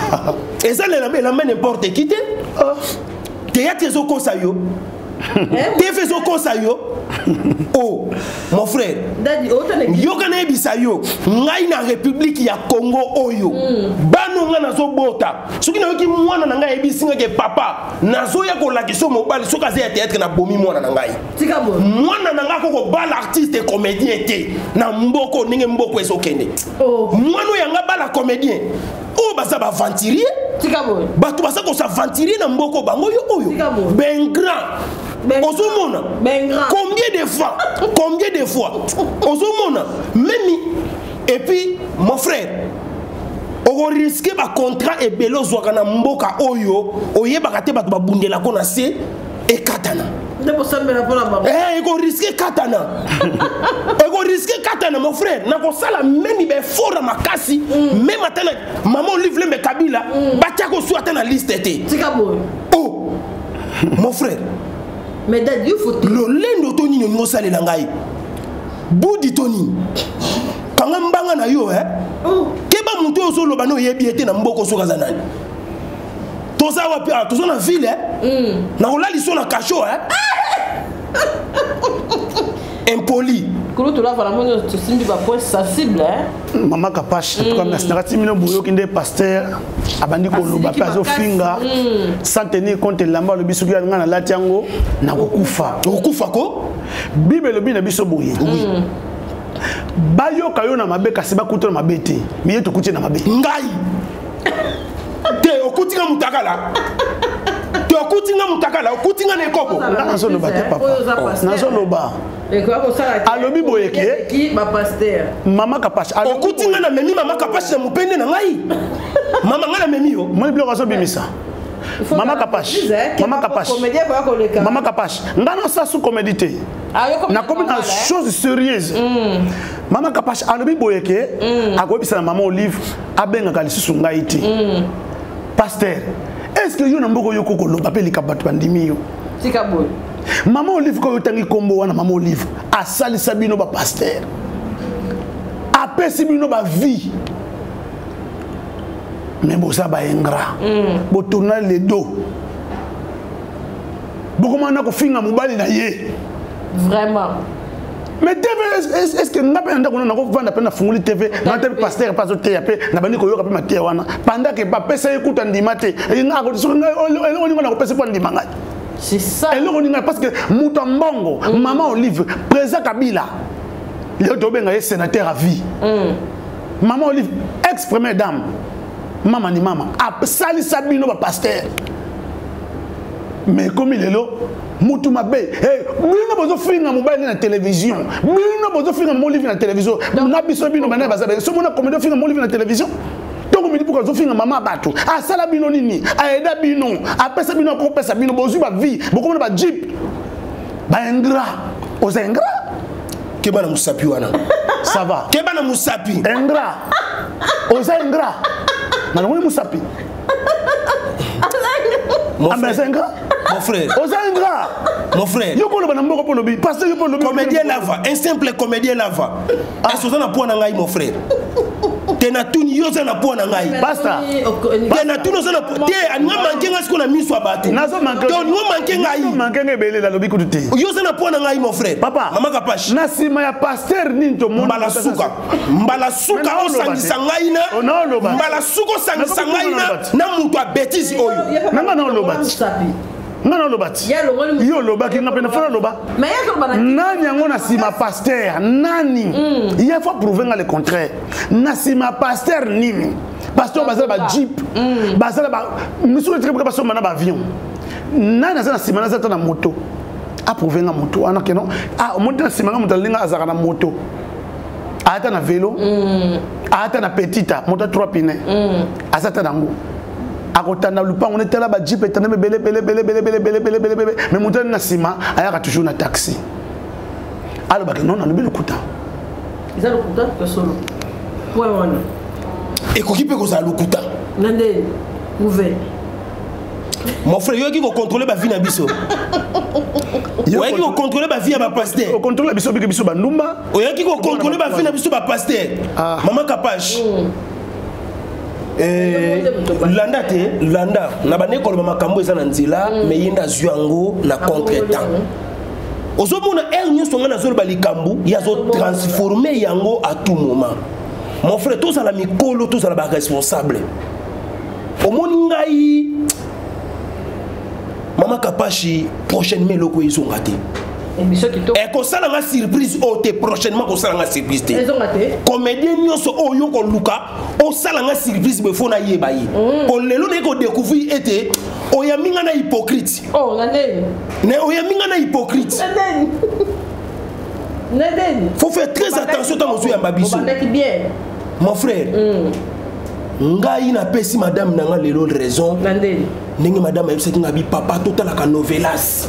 Et ça l'ambo n'importe qui te. Théâtre zo konsa yo. TV zo konsa yo. Oh, mon frère. Yo kana ebisa yo. Ngai na République ya Congo oyo. Bano nga nazo bota. Soki na yoki mwana na ngai ebisinga ke papa. Nazo ya ko lakiso mobali so kaze ya théâtre na bomi mwana na ngai. Tika bo. Mwana na nga ko bala artiste et comédien te. Na mboko ninge mboko ezokende. Oh. Mwana yanga bala comédien. Oh baza ba venturier. Tika bo. Bato baza ko sa venturier na mboko bango yo oyo. Ben grand. Ozomona. Ben grand. Combien de fois Ozomona. Même et puis mon frère oko risquer ba contrat et belo zwaka na mboka oyo oyebaka te bato babundela ko na se e katana eko risquer katana eko risquer katana mon frère nako sala même be fora makasi même atana maman livre me kabila batia ko su atana liste te oh mon frère mais dad you faut le lendo toni no ngosale la ngai budi toni kanga mbanga na yo keba mutu ozo loba no yebi ete na mboko soka za nani toza wapi toza na ville na olali so na cacho impoli kulu to la vraiment to simbi ba point sensible Maman Kapache en tout cas merci na timino boyo kinde pasteur abandi ko loba pa zo finga sans tenir compte lamba le bisu nga na latiango na kokufa ko bible le bi na biso boye oui bayo kayo na mabe kasi bakuto na mabe te mi yeto kuti na mabe ngai te okuti nga mutakala te okuti nga mutakala okuti nga nekobo nazo loba te papa nazo loba alobi boyeke ki ba pasteur Maman Kapache okuti nga na memi Maman Kapache na mupende na ngai mama nga na memi yo moi bilo kaso bimisa Maman Kapache Maman Kapache ngana sa sous comédité na comme une chose sérieuse Maman Kapache alobi boyeke akobisa na maman Olive abenga kalisusu ngai ti pasteur est-ce que yo na mboko yo koko loba pe likabatu bandimi yo tika boy maman Olive ko yotangi kombo wana maman Olive asali sabino ba pasteur apesi bino ba vie mais bosa ba ingra bo tourner les dos bokomana ko finga mobali na ye vraiment mais TV est-ce que n'a pas ndako na ko vanda pe na funguli TV na te pasteur pas te ya pe na bani ko yoka pe matia wana pendant que ba pesa ekuta ndima te nga ko so nga oni ngona ko pesa po ndima nga c'est ça et on parce que Moutambongo maman Olive président Kabila le dobenga est sénateur à vie maman Olive ex première dame maman ni maman a sali sabino ba pasteur mais comme il est là mutu mabe bino bozo finga mobile na télévision bino bozo finga mo livre na télévision na biso bino bana bazabe so mona comédie finga mo livre na télévision donc me dit pourquoi zo finga mama bato a sala bino nini a eda bino a pesa bino ko pesa bino bozu ba vie boko na ba jeep ba ingrat aux ingrat ke bana musapi wana ça va ke bana musapi ingrat aux ingrat na ngoni musapi mon frère mon frère yo ko na mboko polobi parce que yo polobi comédien lava un simple comédien lava est-ce que ça na point ngai mon frère tena tuni yo za na point ngai basta tena tuni zo na te anga manke ngai sikona miso abatu nazo manke to ni manke ngai manke ngebele la lobi kututi yo za na point ngai mon frère papa Maman Kapache na sima ya pasteur ninto mbala suka osangisa ngai na mbala suka osangisa ngai na mutu a bêtise oyo nanga na lobati ngana lobati yo lobaki ngapena fona loba nani yango na sima pasteur nani il faut prouver le contraire na sima pasteur nini pasteur bazala ba jeep bazala ba monsieur le très pasteur mana ba avion nani na sima na na moto a prouver nga moto ana keno ah moto na sima nga moto linga azaka na moto ata na vélo ata na petita moto 3 pneus azata nango akotanda lupango ne tela ba jeep etana bele mais monter na sima ayaka toujours na taxi alors ba non na le lukuta ils ont lukuta que solo point wana et ko kipe ko za lukuta nande ouvert mon frère yo qui ko contrôler ba vie na biso yo qui ko contrôler ba vie ba pasteur ko contrôler biso biso ba ndumba yo qui ko contrôler ba vie na biso ba pasteur Maman Kapache Landa na bane ko makambo eza na nzela mais yinda zwango na contretemps ozomona ernie songa na zolo balikambu ya zo transformer yango à tout moment mon frère tous à la mikolo tous à la responsable omoni ngai Maman Kapache prochainement loko izonga te et ko sala nga surprise o te prochainement ko sala nga surprise te comédien nyoso o yo ko luka o sala nga surprise be fona yeba yi ko lelo ne ko découvrir été o ya minga na hypocrite oh nandeni ne o ya minga na hypocrite nandeni faut faire très attention dans nos yeux ya babiso bien mon frère ngai na pesi madame nanga lelo raison ndenge madame ayebisaki nga bi papa totalaka novelas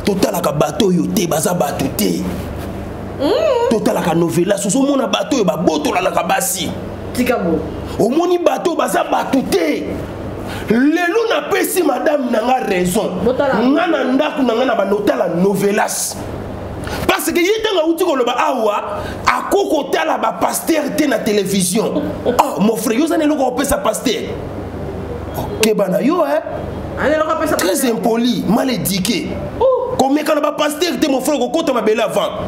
totalaka bato oyo te baza bato te totalaka novelas ozomona bato oyo babotolalaka basi omoni bato oyo baza bato te lelo na pesi madame nanga raison nga na ndako nanga na banotala novelas parce que yitanga uti koloba awa akoko tala ba pasteur te na télévision mon frère yo zane loko opesa pasteur OK bana yo très impoli mal éduqué comme kana ba pasteur te mon frère kokota mabele avant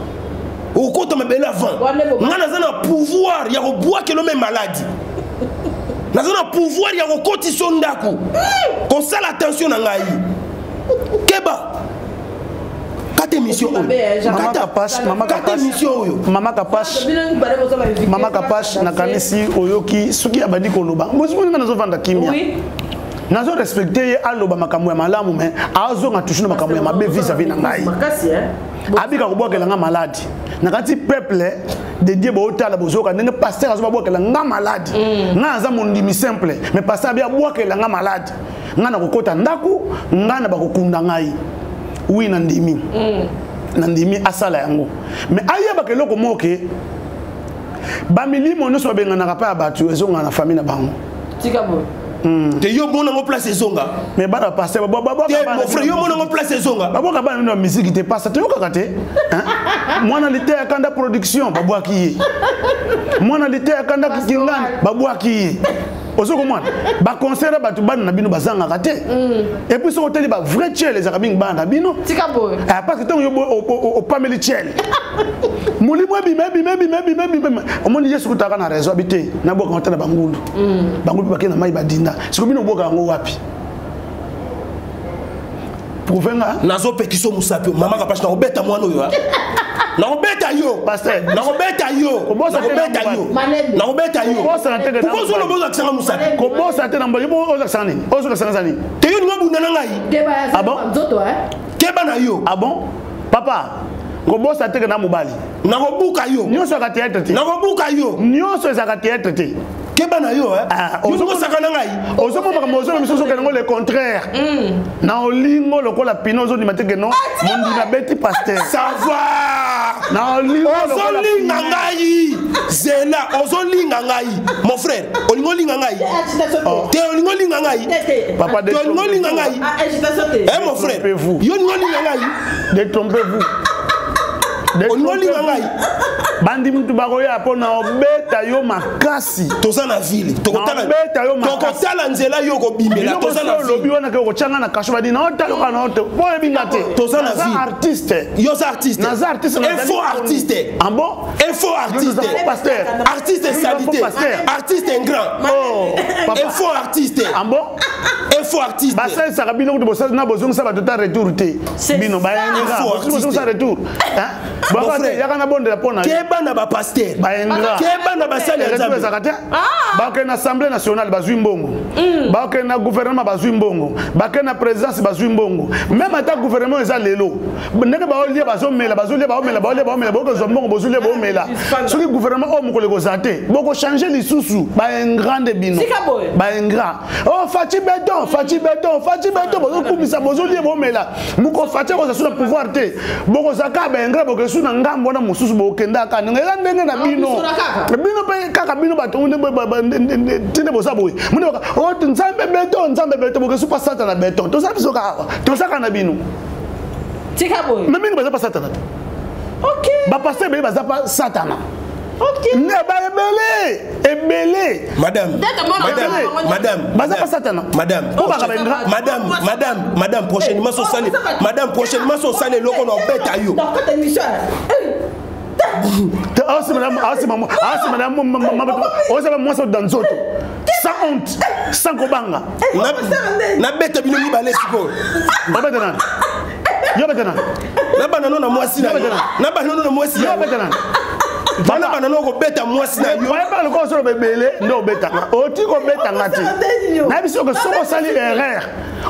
okota mabele avant nga nazana pouvoir ya koboa que l'homme maladie nazana pouvoir ya kokoti sondako ko sala attention na ngai keba kate mission mama kapash na kanisi oyoki suki abandi koloba mozimoni nga nazovanda kimia nazo respecter aloba makambo ya malamu mais azo nga touche na makambo ya mabe vis-à-vis na ngai abika kobokela nga malade nakati peuple de Dieu baotala bozoka ndenge pasteur azo babokela nga malade nga aza mondimi simple mais pasteur abia bokela nga malade nga na kokota ndaku nga na bakokunda ngai oui nandimi nandimi asala yango mais ayeba ke loko moke ba milimo no so benga pa batu ezonga na famille na bango tikabo te yo mona ngo place ezonga mais bana passer baba mon frère yo mona ngo place ezonga baboka bana no musique te passe te yo kakate mwana lite akanda production babwaki mwana lite akanda kingana babwaki osoko mwana ba concert batu bana na bino bazanga kate et puis so hôtel ba vrai chel les arabing bana bino tikabo parce que ton yo au pameli chel mulimo bi omoni yesu kutaka na raison habité na boka hôtel bangulu bangulu bakena mai badinda siko bino boka ngo wapi prouvenga nazo pekiso musapi mama kapashi na obeta mwana oyo na obeta yo pasteur na obeta yo kobosa obeta yo na obeta yo kobosa tete na kobosa lo boza kisanga musapi kobosa tete na mboyo oza kisanga nini oza kisanga nini te yo ninga bunda na ngai ah bon nzoto keba na yo ah bon papa kobosa tete na mobali na kobuka yo nyonso ka tete te na kobuka yo nyonso ka tete te keba na yo ozomo sakana ngai ozomo makambo ozomo misoso kenango le contraire na olingo lokola pino ozoni mateke no mondi na beti pasteur savoir na olingo lokola ozolinga ngai zela ozolinga ngai mon frère olingo linga ngai te olingo linga ngai papa de olingo linga ngai mon frère yo olingo linga ngai détrompez-vous olingo linga ngai bandi mutu bakoya pona obeta yo makasi toza na ville tokotala nzela yo kobimela toza na ville lobi wana ke kochanga na kasho badi na otaloka na oto po ebingate toza na ville artiste yo za artiste na artiste na faux artiste en bon faux artiste pasteur artiste salité artiste grand faux artiste en bon faux artiste basa sakabino kuto bosa na bozonga sa batota retour te bino bayenga bozonga sa retour hein baka yakana bonde la pona keba na ba pasteur bayenga keba na ba sale nzambe zakate baka na assemblée nationale bazwi mbongo baka na gouvernement bazwi mbongo baka na présidence bazwi mbongo même ata gouvernement eza lelo ndenge ba olia bazomela boko zombongo bozulia bomela soki gouvernement o mokole ko zate boko changer lisusu bayengrande bino bayengra oh fati beton bozo kumisa bozulia bomela muko fati ko za pouvoir te boko zaka bayengra boko suna ngambo na mususu bokenda ka ngela ndenge na bino pe kaka bino batonde tinde bosaboy mune baka o nzambe beton boko super sata na beton to sabi soka to saka na bino tika boy mimi baza pa satana OK ba passer be baza pa satana OK ne ba ebele madame baza pa satana madame prochainement so salé loko no beta yo madame sans honte sans kobanga na beta bino libale siko babetana yo betana na banano na mwasi yo betana bana banano ko beta mwasi na yo ba ba ko so bebele ndo beta oti ko beta ngati na biso ko so sali erreur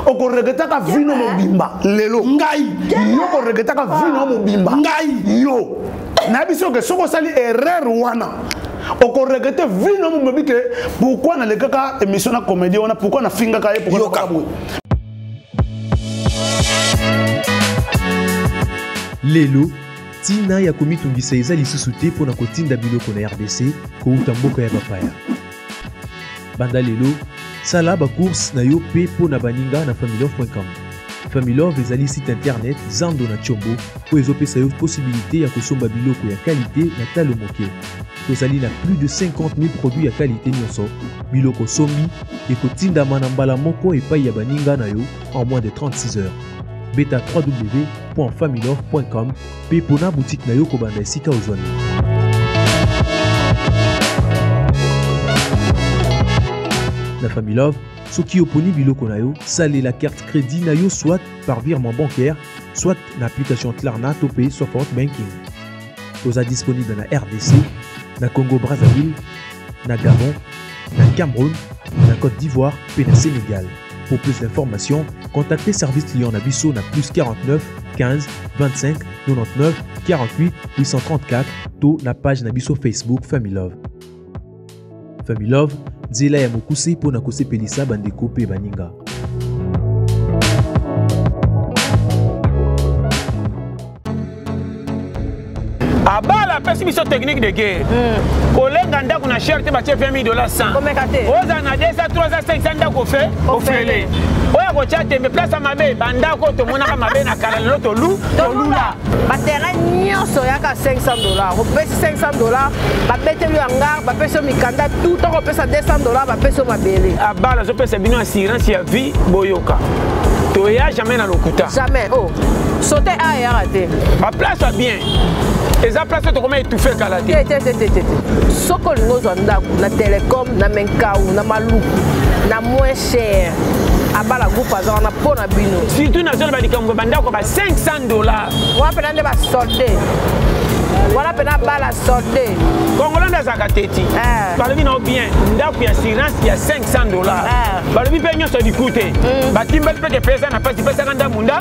o ko regeta ka vino mobimba lelo ngai yo ko regeta ka vino mobimba ngai yo na biso ko so sali erreur wana on regrette vino mo me que pourquoi na le kaka émission na comédie on a pourquoi na finga ka pourquoi Lelo Tina ya komi tungisa eza lisusu te pona kotinda biloko na RDC ko uta mboka ya bapaya. Banda lelo sala ba course na yo pe pona baninga na familylove.com. Familylove ezali site internet zando na chombo po ezopesa yo possibilité ya kosomba biloko ya qualité na talo moke. Tozali na plus de 50 000 produits ya qualité nyonso. Biloko sombi ekotinda mana mbala moko epai ya baninga na yo en moins de 36 heures. Beta www.familylove.com pe pona boutique na yo kobanda esika ozwani. Na Familylove, soki oponi biloko na yo, sale la carte crédit na yo soit par virement bancaire, soit na application Klarna to pay Software Banking. Oza disponible na RDC, na Congo Brazzaville, na Gabon, na Cameroun, na Côte d'Ivoire pe na Sénégal. Pour plus d'informations, contactez Service Client Nabiso na plus 49 15 25 99 48 834 to na page Nabiso Facebook Familylove. Familylove, zela ya mokuse po na kosepelisa bandeko pe baninga. Abala pessimisme technique de guerre. Kolenga ndako na cher te ba $20 100. Komekate. Oza na 200 300 500 ndako fe ofele. Oya ko chate me place mabe bandako to monaka mabe na kala loto lu to lula. Ba terrain nyonso yaka $500. Ko pesi $500, ba betelu yanga, ba pesi mikanda tout to ko pesa $200, ba pesi mabele. Abala zo pesa bino assurance ya vie boyoka. To ya jamais na lokuta. Jamais. Oh. Sauter à y raté. Ba place va bien. Eza place to comment étouffer kala te. Soko ngozo ndako na Telecom na Menkau na Maluku na moins cher. Abala groupe azana na pona bino. Surtout na zone ba dikambo bandako ba $500. Wa pena nde ba solde. Wala pena bala solde. Congolais zakateti. Balobi na bien ndako ya assurance ya $500. Balobi pe nyonso dikute. Batimbali pe ke pesa na pasi pesa kanda munda.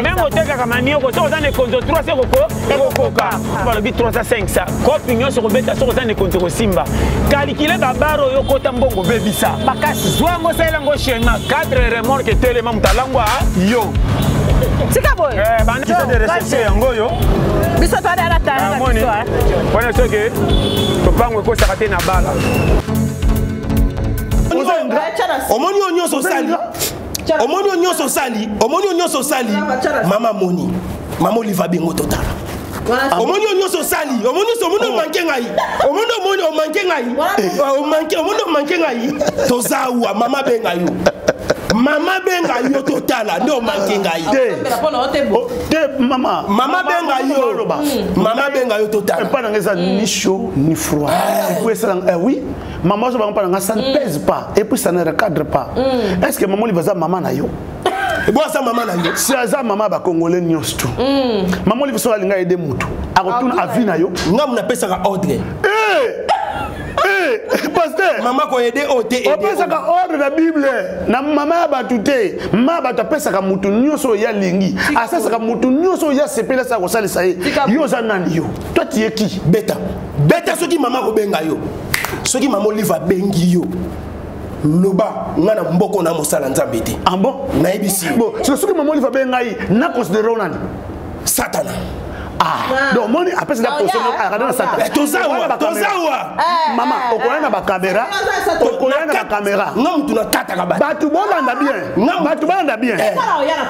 Même oteka kama nioko so ozane konzo 300 koka. Balobi 300 500. Kopi nyonso kobeta so ozane konzo simba. Kalikile babaro yo kota mbongo bebisa. Bakasi zwango sala ngo shema 4 remorque telema mutalangwa yo. Sika boy. Bana kisa de recherche yango yo. Biso to ala tala biso. Wana soke to pangwe ko sakate na bala. Omoni onyoso sali. Omoni onyoso sali. Omoni onyoso sali. Mama Moni. Mama Oliva Bengo totala. Omoni onyoso sali. Omoni manke ngai. Omoni manke ngai. Omoni manke ngai. Tozawa mama benga yo. Mama benga yo totala ndo manke ngai. Mama benga yo. Mama benga yo totala. Pas dans ça ni chaud ni froid. Et puis ça oui, maman ça ne pèse pas et puis ça ne recadre pas. Est-ce que maman lui va ça maman na yo? Et bon ça maman na yo. Si ça maman ba congolais nyos tout. Maman lui va ça linga aider mutu. A retourne à vie na yo. Ngam na pesa ka ordre. Pasteur, maman ko aider ote. On pesa ka ordre la Bible. Na maman ba tuté. Ma ba ta pesa ka mutu nyonso ya lingi. Asa ka mutu nyonso ya sepela sa ko sala sa yo za nani yo. Toi tu es qui? Beta. Beta soki maman ko benga yo. Soki maman Oliva bengi yo. Loba ngana mboko na mosala nzambe te. Ah bon? Na ibisi. Bon, soki maman Oliva benga yi na considérer nani? Satana. Ah, donc moni après c'est la position à regarder ça. Tozawa. Maman, okoyana ba caméra. Okoyana ba caméra. Non, tu na tata ka ba. Batu bolanda bien. Batu bolanda bien.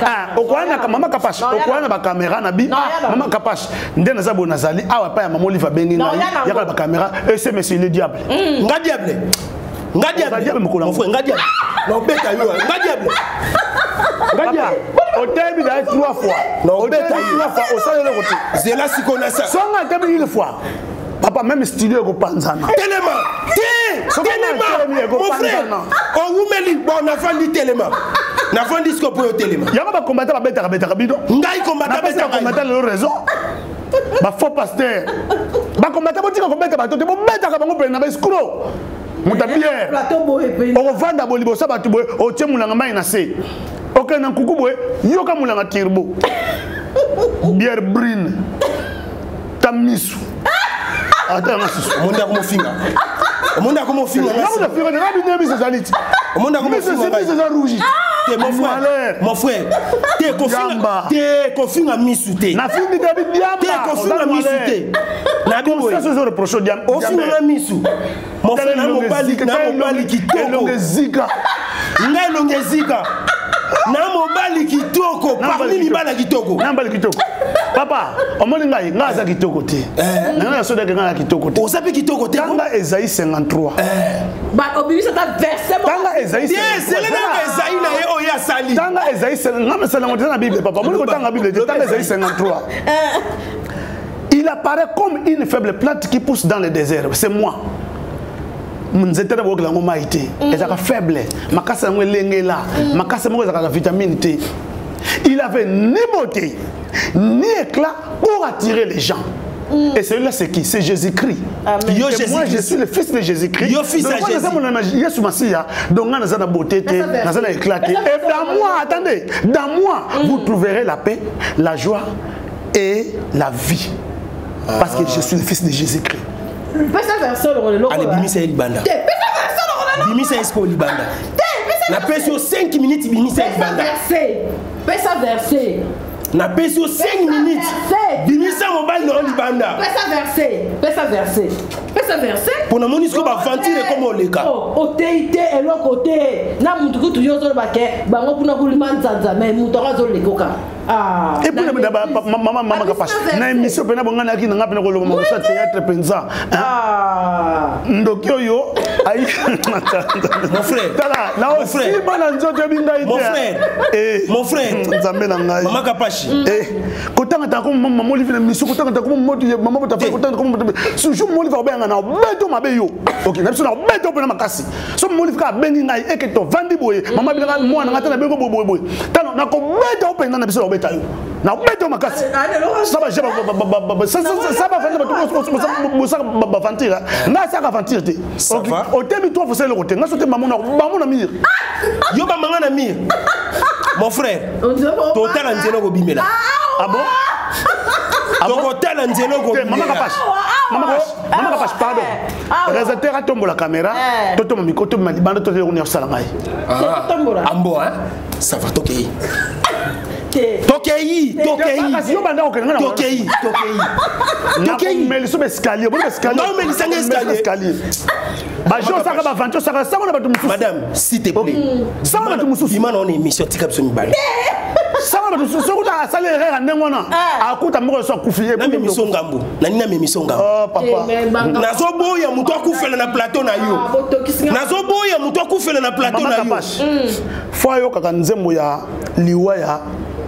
Ah, okoyana ka mama kapash. Okoyana ba caméra na bi. Mama kapash. Ndena za bonazali. Awa pa ya mama Oliva bengi na. Ya ka ba caméra et c'est monsieur le diable. Nga diable. Nga diable mon frère, nga diable. Non beta yo, nga diable. Ngadia, au début d'aller 3 fois. Non, au début 3 fois, au salon le côté. C'est là si qu'on a ça. Son a début une fois. Papa même studio ko panzana. Téléma. Téléma. Mon frère. On vous met bon enfant dit téléma. Na fond disco pour téléma. Yanga ba combattre ba beta bido. Ngai combattre beta combattre le raison. Ba faux pasteur. Ba combattre botika combattre ba tote bo beta ka bango prena ba escroc. Muta bière. On vanda bolibo sa batu boy, o tie mulanga mai na se. Ok na kuku boy, yoka mulanga tirbo. Bière brune. Tamisu. Attends, on monde a comment finga. Monde a comment finga. Là on a fait une mise aux alites. Monde a comment finga. C'est rouge. T'es mon frère. T'es confinga misouté. Na fini David Diamba. T'es confinga misouté. Na comme ça ce reproche Diamba. Au finga misou. Mon frère na mobali kitoko. Zika. Ngai longe zika. Na mobali kitoko parmi libala kitoko. Na mobali kitoko. Papa, omoni ngai ngaza kitoko te. Na soda ke ngala kitoko te. Osapi kitoko te. Tanga Esaïe 53. Ba obimi ça ta verset. Tanga Esaïe 53. C'est là Esaïe na ye oya sali. Tanga Esaïe 53. Ngam sala ngota na Bible papa. Omoni ko tanga Bible, tanga Esaïe 53. Il apparaît comme une faible plante qui pousse dans le désert. C'est moi. Nzete na bokela ngoma ite. Ezaka faible. Makasa ngwe lengela. Makasa ngwe ezaka vitamine T. Il avait ni beauté, ni éclat pour attirer les gens. Et celui-là, c'est qui? C'est Jésus-Christ. Moi, je suis le fils de Jésus-Christ. Yo fils de Jésus. Jésus Massia. Donc, on a la beauté, on a éclaté. Et dans moi, attendez, dans moi, vous trouverez la paix, la joie et la vie. Parce que je suis le fils de Jésus-Christ. Allez, Bimisa et Libanda. Bimisa et Libanda. La paix sur 5 minutes, Bimisa et Libanda. Pesa verset. Na paix sur 5 minutes. Bimisa mobile dans Libanda. Pesa verset. Pour la monisco va ventiler comme on les cas. Oh, oteite et l'autre côté. Na mutuku tu yozo bake. Bango kuna kuliman zanza mais mutora zo lekoka. Ah. Et puis maman kapache. Na émission pena bongana ki nga pena ko lo mama sa théâtre penza. Ah. Ndokyo yo ayi. Mon frère. Tala, na aussi bana nzoto binga ite. Mon frère. Mon frère. Nzambe na ngai. Maman kapache. Kotanga ta ko maman mo livre na mission kotanga ta ko moto maman bota fa kotanga ko moto. Sujo mo livre ba na beto mabe yo. OK, na biso na beto pena makasi. So mo livre ka bengi ngai eketo vandi boye. Maman bi na mwana ngata na bengo boye. Tano na ko beto pena na biso beta yo. Na beto makasi. Ça va ça va faire ba vantira. Na ça va vantir te. OK. O temi toi faut c'est le côté. Na so te maman na mir. Yo ba manga na mir. Mon frère. Total Angelo Gobimela. Ah bon? Total Angelo Gobimela. Maman kapache, pardon. Réalisateur a tombé la caméra. Toto mon micro, toto ma libanda, toto on y a salamai. Ambo hein? Ça va toquer. Tokei. Mais le sous escalier, bon escalier. Non mais les escalier. Madame, s'il te plaît. Ça va tout mususu. Imana on émission tikap so mibali. Ça va tout mususu. Ko ta sala erreur ndengwana. Akuta moko so kufiye. Na émission ngambo. Na émission ngambo. Oh papa. Nazo boya muto akufela na plateau na yo. Nazo boya muto akufela na plateau na yo. Fo yo kaka nzembo ya liwa ya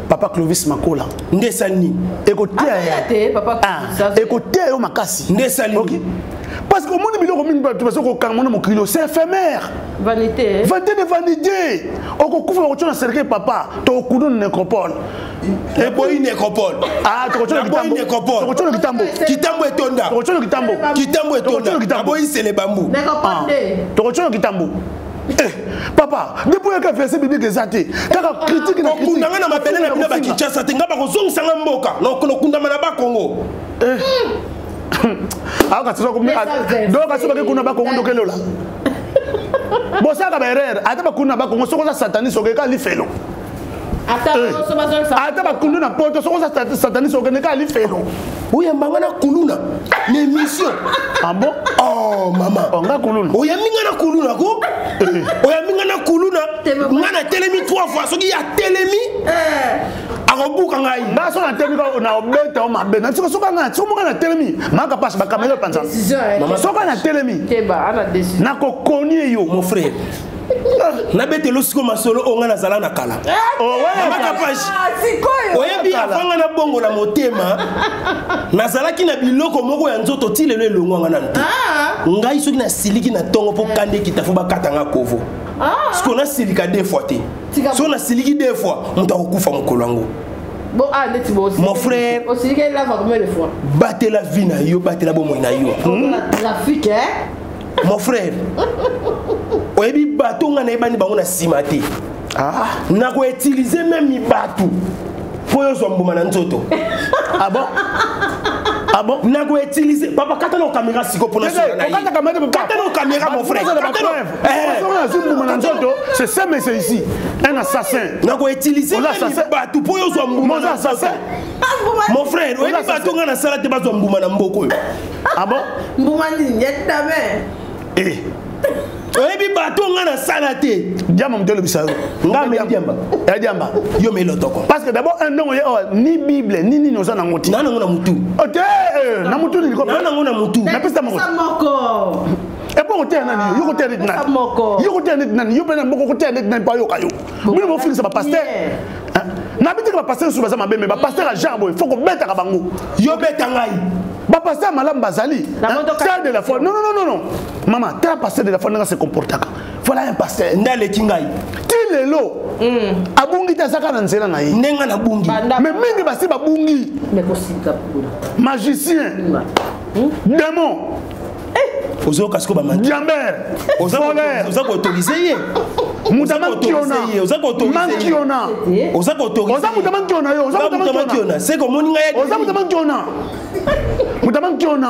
Papa Clovis Makola. Ndesani. Écoutez papa. Écoutez yo makasi. Ndesani. OK. Parce que au monde biloko mingi tu vas ko kangona mon kilo c'est éphémère. Vanité. Vanité. Oko kufa ko tona cercle papa to kudu nécropole. Et boy nécropole. Ah to tona nécropole. To tona kitambo. Kitambo etonda. To tona kitambo. Kitambo etonda. Boy c'est les bambous. Nécropole. To tona kitambo. Papa, depuis que verset biblique exaté, kaka critique na critique. Kundanga na mabele na bina ba Kinshasa te ngaba ko zongisa mboka. Non kono kundama na ba Congo. Ah ka tsoko mi donc ka tsoko ke kuna ba Congo ndokelola. Bosaka ba erreur, ata ba kuna ba Congo soko za sataniste oke ka lifelo. Ata ba kuna na poto soko za sataniste oke ka lifelo. Oya mbanga kuluna mais mission. Ah bon? Oh maman. Nga kuluna. Oya minga na kuluna ko? Oya minga na kuluna. Ngana telemi 3 fois soki ya telemi. Arobuka ngai. Nga so na telemi ko na obeta o mabe. Na soko nga so mo na telemi. Maka passe ba kamelo panza. Maman soko na telemi. Teba ana décision. Na ko konye yo mon frère. Na betelo siko masolo onga na zala na kala. Oh ouais. Maka passe. Oyebi afanga na bongo na motema. Nazalaki na biloko moko ya nzoto tilelo elongo nga na nte. Ngai soki na siliki na tongo po kande kitafu bakatanga kovo. Parce qu'on a silika 2 fois te. Si on a siliki 2 fois, on t'a recouvert mon colongo. Bon, net aussi. Mon frère. Aussi qu'il lave combien de fois? Battez la vie na yo, battez la bonne na yo. La trafic hein? Mon frère. Oyebi bateau nga na ebani bango na simate. Na ko utiliser même mi bateau. Pour yo so mbuma na nzoto. Ah bon? Ah bon? N'a pas utilisé. Papa, quand on a caméra, c'est pour la caméra, mon frère. C'est ça, mais c'est ici. Un assassin. N'a pas utilisé. Tout pour eux, mon frère, on a pas tout dans la salle de base de Mbouma. Ah bon? Mbouma dit, y'a ta mère. Eh. Oyebi bato ngana salate diamba mtelo bisalo ngame diamba ya diamba yo melo toko parce que d'abord un nom ni bible ni noza na ngoti nana ngona mutu ok na mutu ni ko nana ngona mutu na pesa moko et pour côté nani yo côté nani yo côté nani yo bena moko côté nani pa yo kayo mimi mo finisa ba pasteur na biti ba pasteur suba za mabeme ba pasteur a jarbo il faut ko beta ka bango yo beta ngai ba pasteur malam bazali de la foi non maman t'as pasteur de la foi nga se comporta voilà un pasteur ndale kingai tilelo abungi ta saka na nzela na ye nenga na bungi mais mingi basi ba bungi mais ko sika magicien démon ozo kasko ba mandi jamber ozo ko autoriser ye Mutamankiona c'est comme on Mutamankiona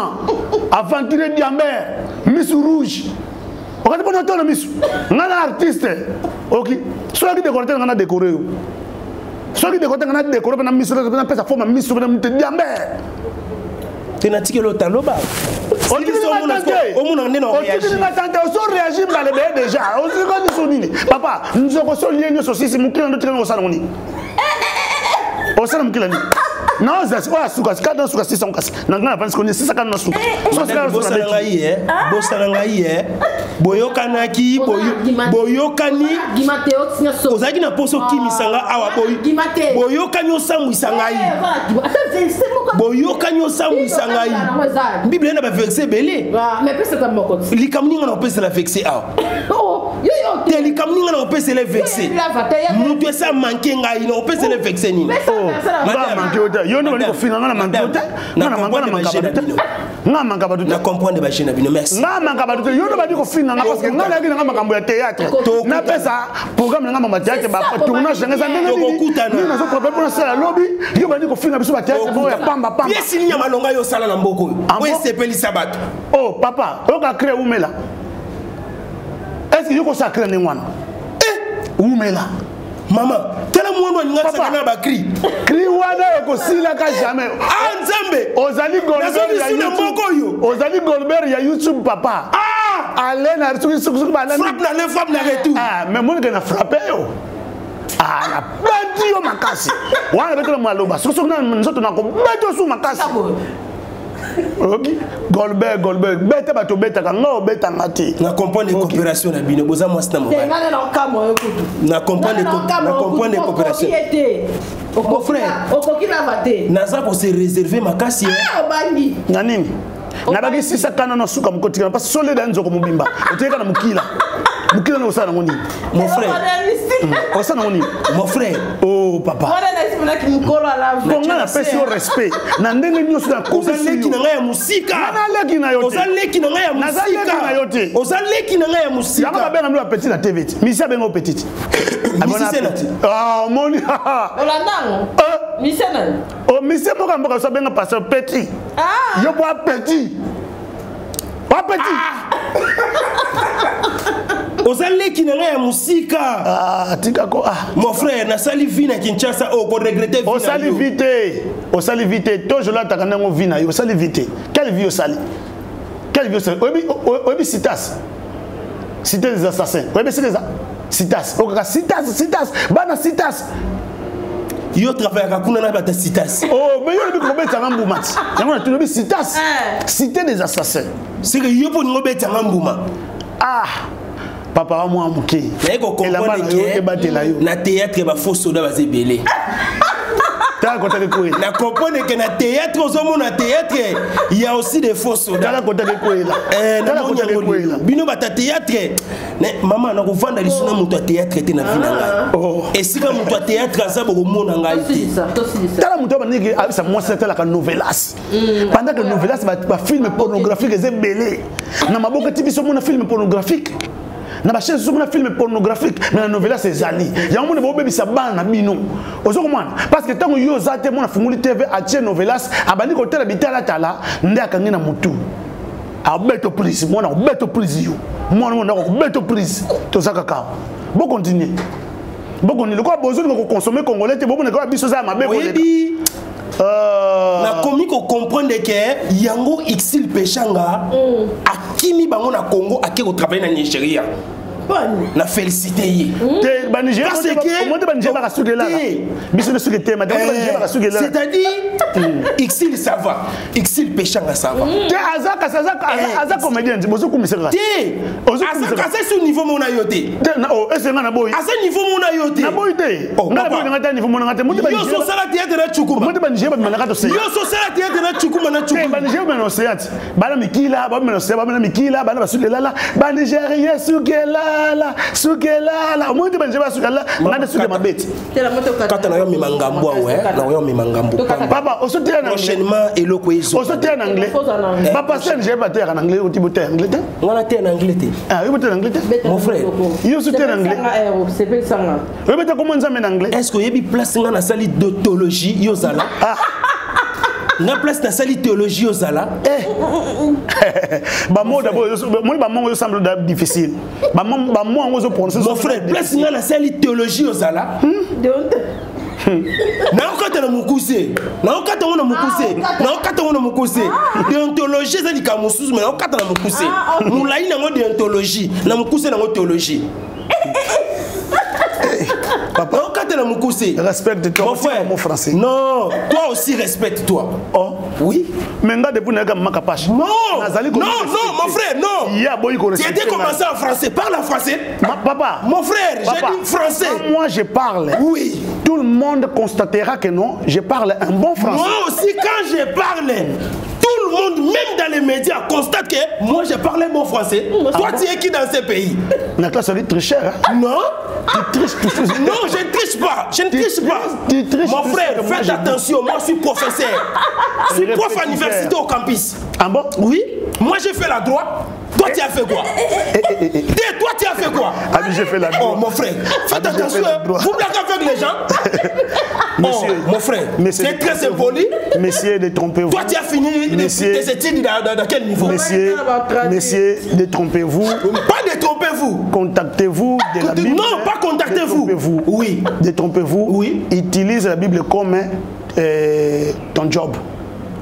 aventuré Diamber Miss Rouge on va pas notre Miss ngana artiste OK soit qui décorer ngana décorer soit qui décorer ngana décorer na Miss na pesa forme Miss na Diamber tenatike lo taloba on dit réagir déjà papa nous avons solier nous aussi mukila ndo tena osana ngoni osana mukila ni non ça c'est suka skada suka 600 kasi nanga pense qu'on est 600 kana suka bosala ngai boyokanaki boyokani ozaki na poso kimisanga awa boyokani osangwisa ngai boyokani osangwisa ngai bible na ba verset belé mais pesa ta moko likamninga na pesa la verset awa te likamninga na pesa le verset mutu esa manke ngai na pesa le verset nini yo no bali ko fina ngana mangote ngana mangana mangaba na comprendre ba jeune bino merci ngana mangaba yo no bali ko fina ngana parce que ngana yaki ngana makambo ya théâtre na pesa programme ngana mama théâtre ba tournage ngeza ndenge ni na so problème pour ça lobby yo bali ko fina biso ba théâtre bo ya pamba yes ni nyama longa yo sala na mboko we sepeli sabato oh papa o ka créer umela est-ce que yo ko sacré ni ngwana umela maman tela mwana nga sakana ba cri wana ko sila ka jamais nzambe ozali Goldberg ya YouTube ozali Goldberg ya YouTube papa allez na suku ba na frappe na retour mais mon gars na frappé yo na bandi yo makasi wana beto maloba suku na nzoto na ko beto su makasi OK Goldberg beta bato beta ka ngo beta ngati na comprendre coopération na bino boza mwasi na mobile na comprendre coopération mon frère naza ko se réserver makasi na nini na bagi sisa kana no suka mkotika parce que solide nzoko mubimba oteka na mukila no sana ngoni mon frère osana ngoni mon frère oh papa konga na pesi au respect na ndenge nyoso na kozaleki na ngai ya musika naleki na yote ozaleki na ngai ya musika ozaleki na ngai ya musika yanga babenga mlo petit na TV misi abenga petit moni olandango misi nani misi moka mboka so benga pasteur petit yo bois petit ozaleki na ngai ya musika tika ko mon frère na sali vie na Kinshasa ko regretter vie osali vite toujours là takana ngo vie na yo osali vite quelle vie obi citas cité des assassins obi c'est des citas okaka citas bana citas yo travaille ka kuna na bata citas mais yo bi ko beta ngambuma yango na tulobi citas cité des assassins c'est que yo po ngo beta ngambuma papa wa mwa muke na théâtre ba faux soda ba zebele ta kota ke koela na comprendre que na théâtre ozomo na théâtre il y a aussi des faux soda ta kota ke koela na kota ke koela bino ba théâtre maman na ko vanda lisuna muto théâtre te na vina ngai et si ka muto théâtre azabo ko mona ngai te tala muto ba niki abisa moi c'est la novelas pendant que novelas ba film pornographique ezebele na maboka tibiso mona film pornographique na ba chaîne sur na film pornographique mais la novela c'est zali ya mo ne bo bebisa bana bino ozo komana parce que tango yo zate mo na funguli TV a tie novelas abandi ko tela bitala tala nde akangi na mutu a beto prise mo na beto prise yo mo na ko beto prise to zakaka bo continuer bo continuer le ko besoin de consommer congolais te bo ne ko biso za mabe ko na komi ko comprendre que yango Xil Pechanga akimi bango na Congo ake ko travailler na Nigeria na félicité te ba Nigeria parce que monde ba Nigeria ba sugela biso ne sugete ma ba Nigeria ba sugela c'est-à-dire Xil ça va Xil Pechanga ça va te azaka comédien bozo kumiseka te azaka c'est sur niveau mona yote na o est na boy à ce niveau mona yote na boy te na boy ngata niveau mona ngata monde ba Nigeria yo so sala théâtre na chukuma monde ba Nigeria ba ngata se yo so sala théâtre na chukuma na chukuma ba Nigeria ba no seat ba na mikila ba no se ba na mikila ba na basugela ba Nigeria sugela la sugela monde ba Nigeria sugela ngata suge mabeti kata na yo mimangambo ouais na yo mimangambo papa o sotia na prochainement eloko yeso o sotia na anglais papa sen j'ai pas terre en anglais ou tu terre anglais ngana terre en anglais ah oui terre en anglais mon frère yo sotia en anglais c'est pas ça oui mais comment ça en anglais est-ce que yebi place ngana sali d'autologie yo zala na place na sali théologie yo zala ba mo d'abord moi ba mo yo semble difficile ba mo ngozo prononcer mon frère place ngana sali théologie yo zala naokata na mokuse naokata ngo na mokuse naokata ngo na mokuse déontologie ezali ka mosusu mais naokata na mokuse molai nango déontologie na mokuse nango théologie papa naokata na mokuse respecte-toi mon frère mon français non toi aussi respecte-toi oh oui mais nga depuis na maka pache non mon frère non ya boy ko tu étais commencé en français parle en français papa mon frère j'ai dit français moi je parle oui tout le monde constatera que non je parle un bon français moi aussi quand je parle tout le monde même dans les médias constate que moi je parlais bon français toi tu es qui dans ce pays na classe est très cher non tu triches non je ne triche pas je ne triche pas mon frère faites attention moi je suis professeur je suis prof à l'université au campus ah bon oui moi j'ai fait la droite toi tu as fait quoi toi tu as fait quoi ah j'ai fait la droite oh mon frère faites attention vous blaguez avec les gens monsieur mon frère c'est très impoli messieurs détrompez-vous toi tu as fini tes études dans quel niveau messieurs détrompez-vous pas détrompez-vous contactez-vous de la Bible non pas contactez-vous oui détrompez-vous oui utilise la Bible comme ton job.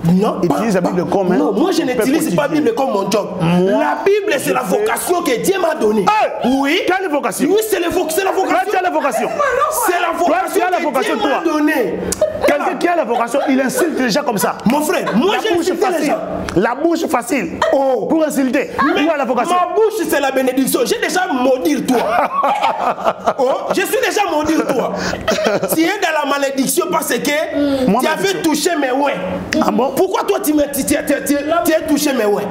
Non, utilise la Bible comme non, moi je n'utilise pas la Bible comme mon job. La Bible c'est la vocation que Dieu m'a donnée. Oui. Quelle vocation? Oui, c'est la vocation. Tu as la vocation. C'est la vocation que Dieu m'a donnée. Quelqu'un qui a la vocation, il insulte déjà comme ça. Mon frère, moi j'ai insulté les gens. La bouche facile. Oh. Pour insulter. Mais la vocation. Ma bouche c'est la bénédiction. J'ai déjà maudit toi. Oh, je suis déjà maudit toi. Tu es dans la malédiction parce que tu avais touché mes ouins. Ah bon? Pourquoi toi tu as touché mes ouins?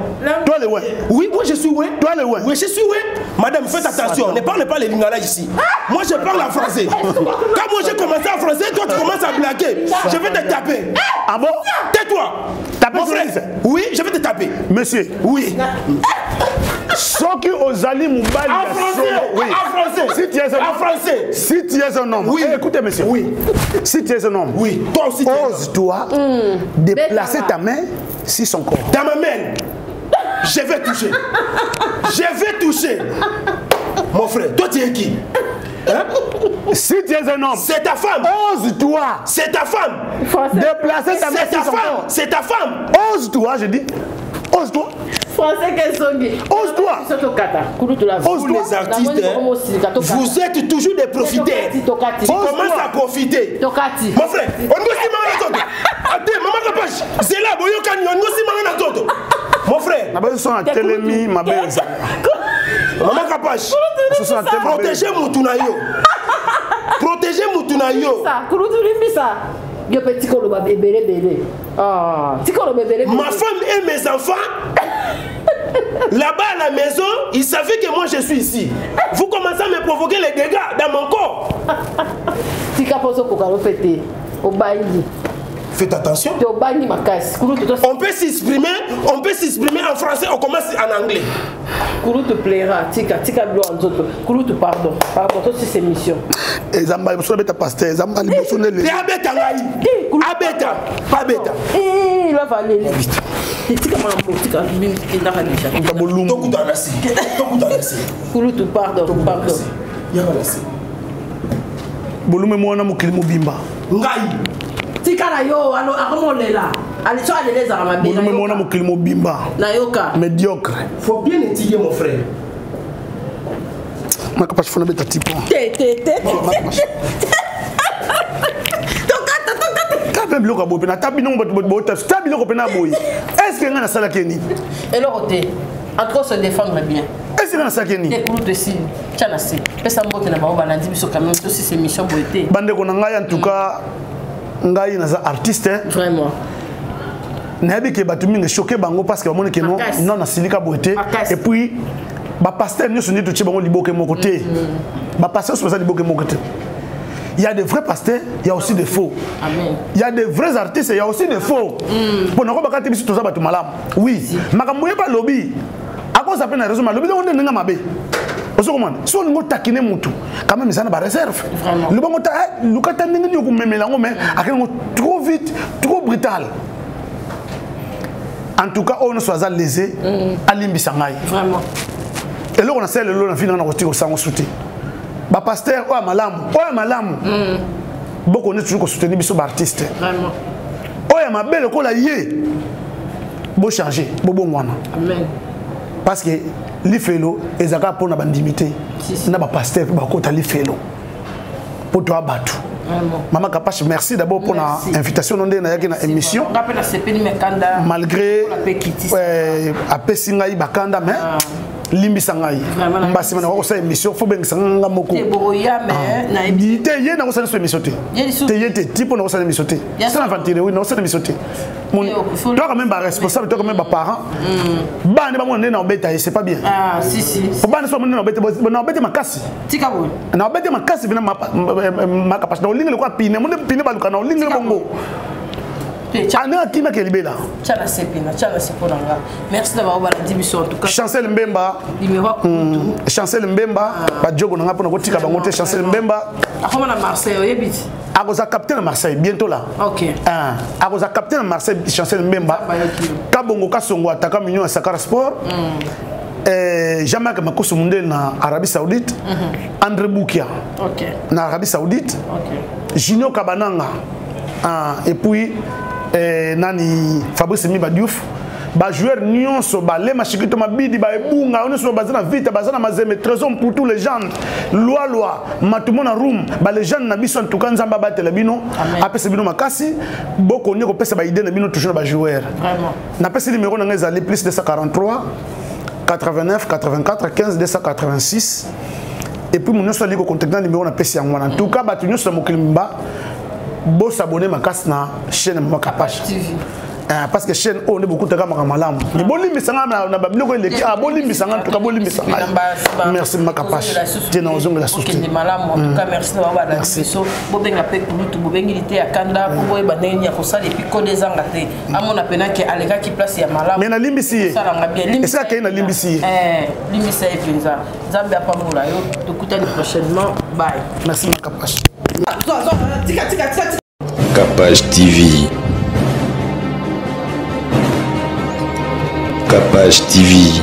Toi les ouins? Oui, moi je suis ouin. Toi les ouins? Oui, je suis ouin. Madame, faites attention. Ne parlez pas les lingala ici. Moi je parle en français. Quand moi j'ai commencé en français, toi tu commences à blaguer. Je vais te taper. Ah bon? Tais-toi. Mon frère. Oui, je vais te taper. Monsieur. Oui. Soki ozali mubali en français. Oui. En français. Si tu es un homme. En français. Si tu es un homme. Oui. Écoutez monsieur. Oui. Si tu es un homme. Oui. Toi aussi. Ose-toi déplacer ta main sur son corps. Dans ma main. Je vais toucher. Je vais toucher. Mon frère, toi tu es qui? Hein? Si tu es un homme, c'est ta femme. Ose-toi. C'est ta femme. Déplacer ta main sur son corps. C'est ta femme. Ose-toi, je dis. Ose-toi. Ose-toi. Vous les artistes, vous êtes toujours des profiteurs. Tu commences à profiter. Mon frère, on doit s'y manger. Attends, maman Kapache, c'est là, on doit s'y manger. Mon frère. Ma belle. Maman Kapache, protégez Moutunayo. Protégez Moutunayo. Ma femme et mes enfants, là-bas à la maison, ils savaient que moi je suis ici. Vous commencez à me provoquer les dégâts dans mon corps. Faites attention. On peut s'exprimer en français, on commence en anglais. Koulou te plaira, tika blo en autres. Koulou te pardon. Pardon, c'est ses missions. Et Zamba, vous savez, pasteur, Zamba, les personnes, les. Abeta, abeta, pas bêta. Il va aller. Tika mambo, tika Koulou te pardon, pardon. Bolume mwana mukili mubimba. Ngai. Tika na yo, alo akomolela. Ali so ale les arama bien. Bolume mwana mukili mubimba. Na yoka. Médiocre. Faut bien étudier mon frère. Makapash fona beta tipo. Même biloko boy na tabi non bo tabi biloko pena boy. Est-ce que ngana sala keni? Et le côté entre se défendre bien. Est-ce que ngana sala keni? Et pour de si tiana si. Pesa mbote na ba balandi biso quand même aussi ces missions boité. Bande ko ngai en tout cas ngai na artiste vraiment. Nabi ke batu mingi choqué bango parce que ba moni ke non na silika boité et puis ba pasteur nous sont tout bango liboke mon côté. Ba pasteur sont liboke mon côté. Il y a des vrais pasteurs, il y a aussi des faux. Amen. Il y a des vrais artistes, il y a aussi des faux. Pour nous regarder bis tout ça batu malam. Oui, makamouye pas lobby. À cause appelle na raison lobby on est nga mabe. Oso comment? Si on ngo takine mutu, quand même ça na ba réserve. Le bon ta lukata ndenge ni ko memela ngo mais akene trop vite, trop brutal. En tout cas, on soit lésé à l'imbisangai. Vraiment. Et là on a celle là on a fini na ko sango souté. Ba pasteur o malamu beaucoup ne toujours soutenir biso ba artiste vraiment o ya mabele ko la yé bo changer bo ngwana amen parce que lifelo ezaka pona bandimité na ba pasteur ba kota lifelo pour toi batu vraiment Mama Kapash merci d'abord pour la invitation dans na yaki na émission malgré apesinga bakanda mais limbi sangai mbasi mana ko sa émission fo beng sanga moko te boya mais na te ye na ko sa émission te te tipo na ko sa émission te ça inventer oui na ko sa émission te mon toi quand même ba responsable toi quand même ba parent ba ne ba mo na obeta c'est pas bien ah si pour ba ne so mo na obeta makasi tika bo na obeta makasi bina ma Kapash na olinga ko pine mo ne pine ba luka na olinga bongo Chana qui m'a kelibela. Chana sepina, chana seponanga. Merci d'avoir baladi biso en tout cas. Chancel Mbemba. Chancel Mbemba, ba jogo na ngapona kotika bango te Chancel Mbemba. Akoma na Marseille oyebiti. Akoza capitaine à Marseille bientôt là. OK. Akoza capitaine à Marseille Chancel Mbemba. Kabongo Kasongo ataka mignon à Sakara Sport. Jean-Marc Makoso Mundel na Arabie Saoudite. André Boukia. OK. Na Arabie Saoudite. OK. Junior Kabananga. Et puis nani Fabrice Miba Diouf ba joueur nyonso ba le machikito mabidi ba ebunga on so bazana vite bazana mazeme trésor pour tous les gens loi matumona room ba les gens na biso en tout cas nzamba ba telebino apese bino makasi boko nyeko pesa ba idée na bino toujours ba joueur vraiment na pese numéro na ngeza les plus de 143 89 84 15 286 et puis mon nyonso liko contacter numéro na pese yango en tout cas ba nyonso mokilimba bo s'abonner ma casse na chaîne Mama Kapash parce que chaîne on est beaucoup de caméras malam mais bolimbi sanga na babiloko ele ki bolimbi sanga en tout cas bolimbi sanga merci Mama Kapash tena ozonga la soutenir OK malam en tout cas merci d'avoir bala biso bo benga pe kulutu bo bengi lité ya kanda bo boye baneni ya kosala et puis ko des angate amona pena ke aleka ki place ya malam mais na limbisi ça nga bien limbisi ça na limbisi limbisi e penza Zambia pa mula yo to kutani prochainement bye merci Mama Kapash Kapash TV. Kapash TV.